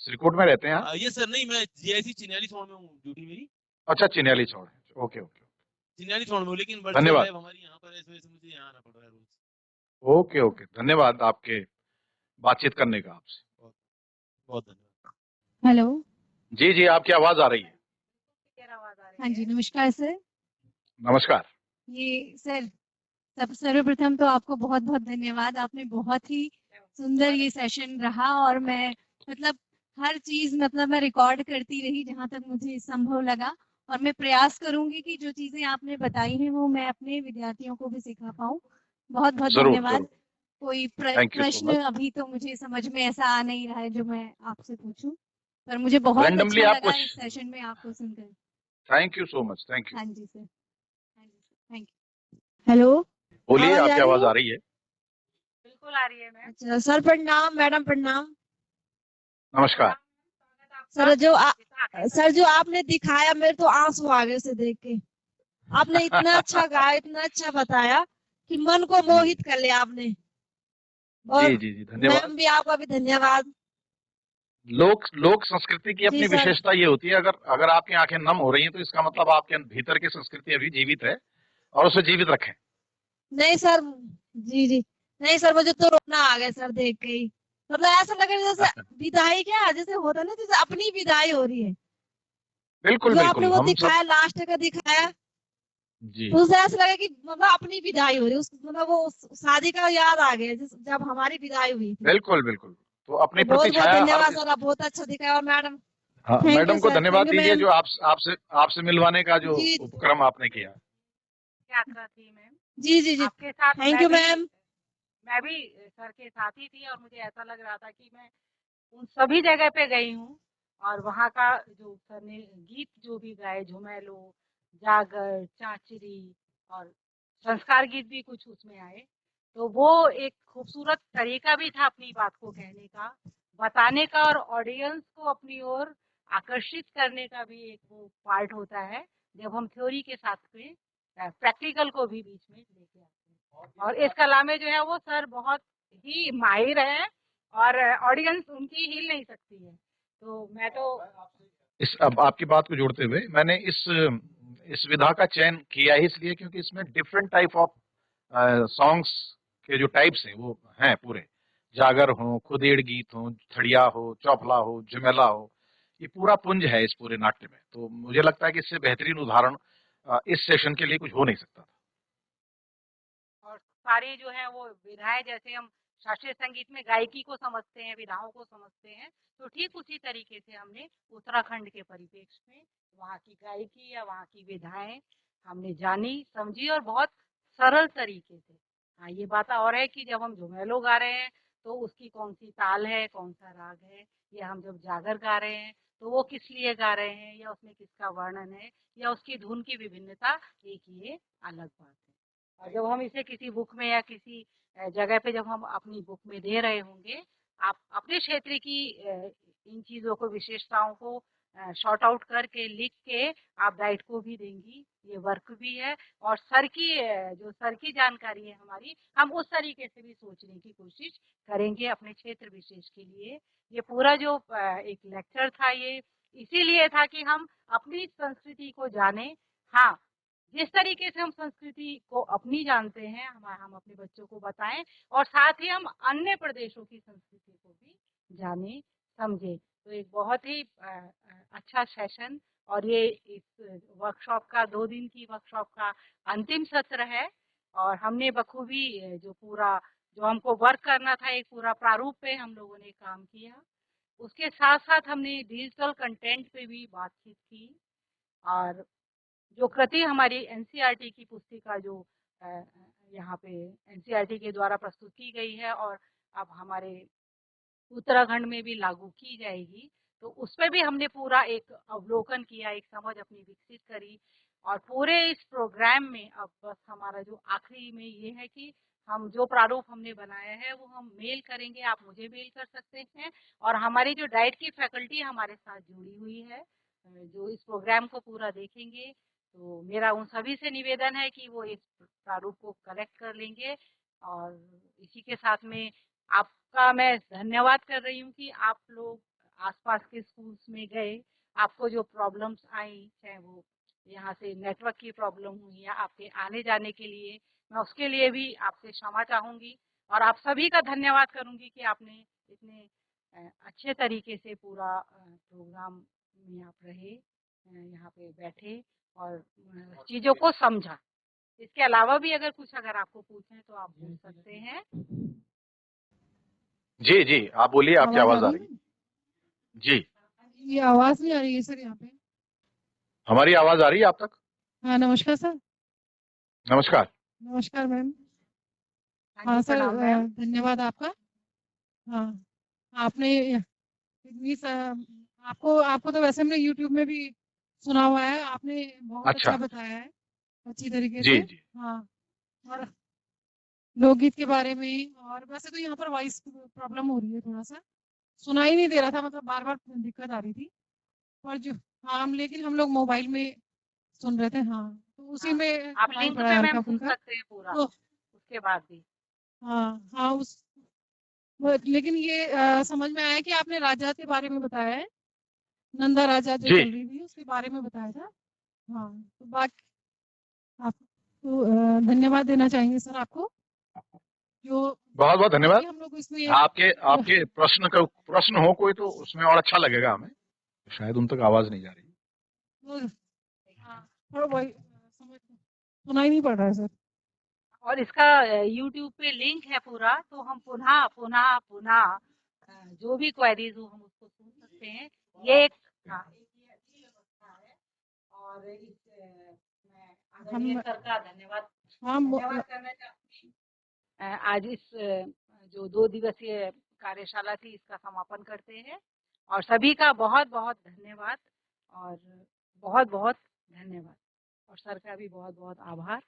सिरकोट में रहते हैं आप? ये सर नहीं, मैं जीआईसी चिन्याली छोड़ में हूँ, ड्यूटी मेरी अच्छा, चिन्याली छोड़ है। Okay okay. चिन्याली छोड़ में हूँ, लेकिन वर्चुअल धन्यवाद। लैब हमारी यहाँ पर है, इस वजह से मुझे यहाँ आना पड़ रहा है रोज। ओके ओके, धन्यवाद आपके बातचीत करने का आपसे। बहुत बहुत धन्यवाद। हेलो। जी जी, आपकी आवाज आ रही है। आवाज आ रही हाँ जी, है। नमस्कार सर। नमस्कार। ये सर, सर्वप्रथम तो आपको बहुत बहुत धन्यवाद। आपने बहुत ही सुंदर ये सेशन रहा और मैं मतलब हर चीज मतलब मैं रिकॉर्ड करती रही जहाँ तक मुझे संभव लगा, और मैं प्रयास करूंगी कि जो चीजें आपने बताई हैं वो मैं अपने विद्यार्थियों को भी सिखा पाऊँ। बहुत बहुत जरूर धन्यवाद। जरूर। कोई थैंक यू सो प्रश्न मच। अभी तो मुझे समझ में ऐसा आ नहीं रहा है जो मैं आपसे पूछूं, पर मुझे बहुत रैंडमली अच्छा आप लगा कुछ। इस सेशन में आपको सुनकर। Thank you so much, thank you. हाँ जी सर। हाँ जी सर, थैंक यू। हेलो, बोलिए, आवाज आ आपकी रही आवाज है? आ रही है। बिल्कुल आ रही है मैम। अच्छा सर, प्रणाम। मैडम प्रणाम। नमस्कार। सर जो आखिर सर जो आपने दिखाया, मेरे तो आंसू आ गए उसे देख के। आपने इतना अच्छा गाया, इतना अच्छा बताया कि मन को जी मोहित कर लिया आपने। जी और जी जी, धन्यवाद। मैम भी, आपका भी धन्यवाद। लोक लोक संस्कृति की जी अपनी सर। विशेषता ये होती है, अगर अगर आपकी आंखें नम हो रही हैं तो इसका मतलब आपके भीतर की संस्कृति अभी जीवित है, और उसे जीवित रखें। नहीं सर, जी जी, नहीं सर, मुझे तो रोना आ गया सर देख के ही। मतलब ऐसा लग रहा है जैसे विदाई, क्या जैसे होता है ना, जैसे अपनी विदाई हो रही है। बिल्कुल जो आपने बिल्कुल, वो हम सब। दिखाया, लास्ट का दिखाया, जी। तो उसे ऐसा लगा कि मतलब अपनी विदाई हो रही है, उस मतलब वो शादी का याद आ गया जब हमारी विदाई हुई थी। बिल्कुल बिल्कुल। तो तो अपनी बहुत बहुत प्रतिछाया हर। धन्यवाद सर, आप बहुत अच्छा दिखाया। और मैडम, हाँ, थैंक यू मैडम को सर, थैंक धन्यवाद यू दीजिए मैम। जो आपसे आपसे मिलवाने का जो जी उपक्रम आपने किया। यात्रा थी मैम जी जी जी, आपके साथ। Thank you ma'am. मैं भी सर के साथ ही थी और मुझे ऐसा लग रहा था कि मैं उन सभी जगह पे गई हूँ। और वहाँ का जो सर ने गीत जो भी गाए, झुमेलो, जागर, चांचरी और संस्कार गीत भी कुछ उसमें आए, तो वो एक खूबसूरत तरीका भी था अपनी बात को कहने का, बताने का, और ऑडियंस को अपनी ओर आकर्षित करने का भी एक वो पार्ट होता है जब हम थ्योरी के साथ में प्रैक्टिकल को भी बीच में लेके आते हैं। और इस कला में जो है वो सर बहुत ही माहिर है और ऑडियंस उनकी हिल नहीं सकती है। तो मैं तो अब आपकी बात को जोड़ते हुए मैंने इस विधा का चयन किया ही इसलिए क्योंकि इसमें डिफरेंट टाइप ऑफ सॉन्ग्स के जो टाइप्स हैं वो हैं पूरे। जागर हो, खुदेड़ गीत हो, थड़िया हो, चौफला हो, झुमेला हो, ये पूरा पुंज है इस पूरे नाट्य में। तो मुझे लगता है कि इससे बेहतरीन उदाहरण इस सेशन के लिए कुछ हो नहीं सकता था। और सारी जो है वो विधाएं, जैसे हम शास्त्रीय संगीत में गायकी को समझते हैं, विधाओं को समझते हैं, तो ठीक उसी तरीके से हमने उत्तराखंड के परिप्रेक्ष्य में वहाँ की गायकी या वहाँ की विधाएं हमने जानी, समझी और बहुत सरल तरीके से। हाँ, ये बात और है कि जब हम झुमेलो गा रहे हैं तो उसकी कौन सी ताल है, कौन सा राग है, या हम जब जागर गा रहे हैं तो वो किस लिए गा रहे हैं, या उसमें किसका वर्णन है, या उसकी धुन की विभिन्नता, एक ये अलग बात है। और जब हम इसे किसी बुक में या किसी जगह पे जब हम अपनी बुक में दे रहे होंगे, आप अपने क्षेत्र की इन चीज़ों को, विशेषताओं को शॉर्ट आउट करके लिख के आप गाइड को भी देंगी, ये वर्क भी है। और सर की जो सर की जानकारी है हमारी, हम उस तरीके से भी सोचने की कोशिश करेंगे अपने क्षेत्र विशेष के लिए। ये पूरा जो एक लेक्चर था, ये इसीलिए था कि हम अपनी संस्कृति को जाने। हाँ, जिस तरीके से हम संस्कृति को अपनी जानते हैं, हम अपने बच्चों को बताएं, और साथ ही हम अन्य प्रदेशों की संस्कृति को भी जाने, समझे। तो एक बहुत ही अच्छा सेशन, और ये इस वर्कशॉप का 2 दिन की वर्कशॉप का अंतिम सत्र है। और हमने बखूबी जो हमको वर्क करना था, एक पूरा प्रारूप पे हम लोगों ने काम किया। उसके साथ साथ हमने डिजिटल कंटेंट पे भी बातचीत की। और जो कृति हमारी एनसीईआरटी की पुस्तिका जो यहाँ पे एनसीईआरटी के द्वारा प्रस्तुत की गई है और अब हमारे उत्तराखंड में भी लागू की जाएगी, तो उस पे भी हमने पूरा एक अवलोकन किया, एक समझ अपनी विकसित करी। और पूरे इस प्रोग्राम में अब बस हमारा जो आखिरी में ये है कि हम जो प्रारूप हमने बनाया है वो हम मेल करेंगे, आप मुझे मेल कर सकते हैं। और हमारी जो डाइट की फैकल्टी हमारे साथ जुड़ी हुई है, जो इस प्रोग्राम को पूरा देखेंगे, तो मेरा उन सभी से निवेदन है कि वो इस प्रारूप को कलेक्ट कर लेंगे। और इसी के साथ में आपका मैं धन्यवाद कर रही हूँ कि आप लोग आसपास के स्कूल्स में गए, आपको जो प्रॉब्लम्स आई, चाहे वो यहाँ से नेटवर्क की प्रॉब्लम हुई या आपके आने जाने के लिए, मैं उसके लिए भी आपसे क्षमा चाहूंगी। और आप सभी का धन्यवाद करूंगी कि आपने इतने अच्छे तरीके से पूरा प्रोग्राम में आप रहे, यहाँ पे बैठे और चीजों को समझा। इसके अलावा भी अगर आपको पूछें तो आप पूछ सकते हैं। जी जी, आप बोलिए, आपकी आवाज आ रही है। जी, ये आवाज नहीं आ रही है सर यहाँ पे। हमारी आवाज आ रही है आप तक? हाँ नमस्कार सर। नमस्कार। नमस्कार मैम। हाँ हाँ जी, सर प्रणाम मैम। धन्यवाद आपका। हाँ आपने इतनी आपको आपको तो वैसे हमने यूट्यूब में भी सुना हुआ है, आपने बहुत अच्छा। अच्छा बताया है, अच्छी तरीके जी से। जी। हाँ और लोकगीत के बारे में। और वैसे तो यहाँ पर वॉइस प्रॉब्लम हो रही है, थोड़ा सा सुनाई नहीं दे रहा था, मतलब बार बार दिक्कत आ रही थी। और जो हाँ लेकिन हम लोग मोबाइल में सुन रहे थे। हाँ तो उसी हाँ, में आप सुनाई लिंक पड़ा पे मैम हल्का सुन फुल्का। सकते हैं पूरा तो उसके बाद भी। हाँ हाँ लेकिन ये समझ में आया कि आपने राजा के बारे में बताया है, नंदा राजा जो जी, चल रही थी उसके बारे में बताया था। हाँ तो बाकी आपको धन्यवाद देना चाहेंगे सर आपको, जो बहुत बहुत धन्यवाद। बाकी हम लोग इसमें आपके आपके प्रश्न हो कोई तो उसमें और अच्छा लगेगा हमें। शायद उन तक आवाज नहीं जा रही। हाँ थोड़ा वही समझ सुनाई नहीं पड़ रहा है सर। और इसका यूट्यूब पे लिंक है पूरा, तो हम पुनः पुनः पुनः जो भी क्वेरीज हो हम उसको सुन सकते हैं। ये एक हाँ, ये अच्छी व्यवस्था है। और इस मैं आदरणीय हम सर का धन्यवाद हम करना चाहूंगी। आज इस जो 2 दिवसीय कार्यशाला थी इसका समापन करते हैं। और सभी का बहुत बहुत धन्यवाद और बहुत बहुत धन्यवाद। और सर का भी बहुत बहुत आभार।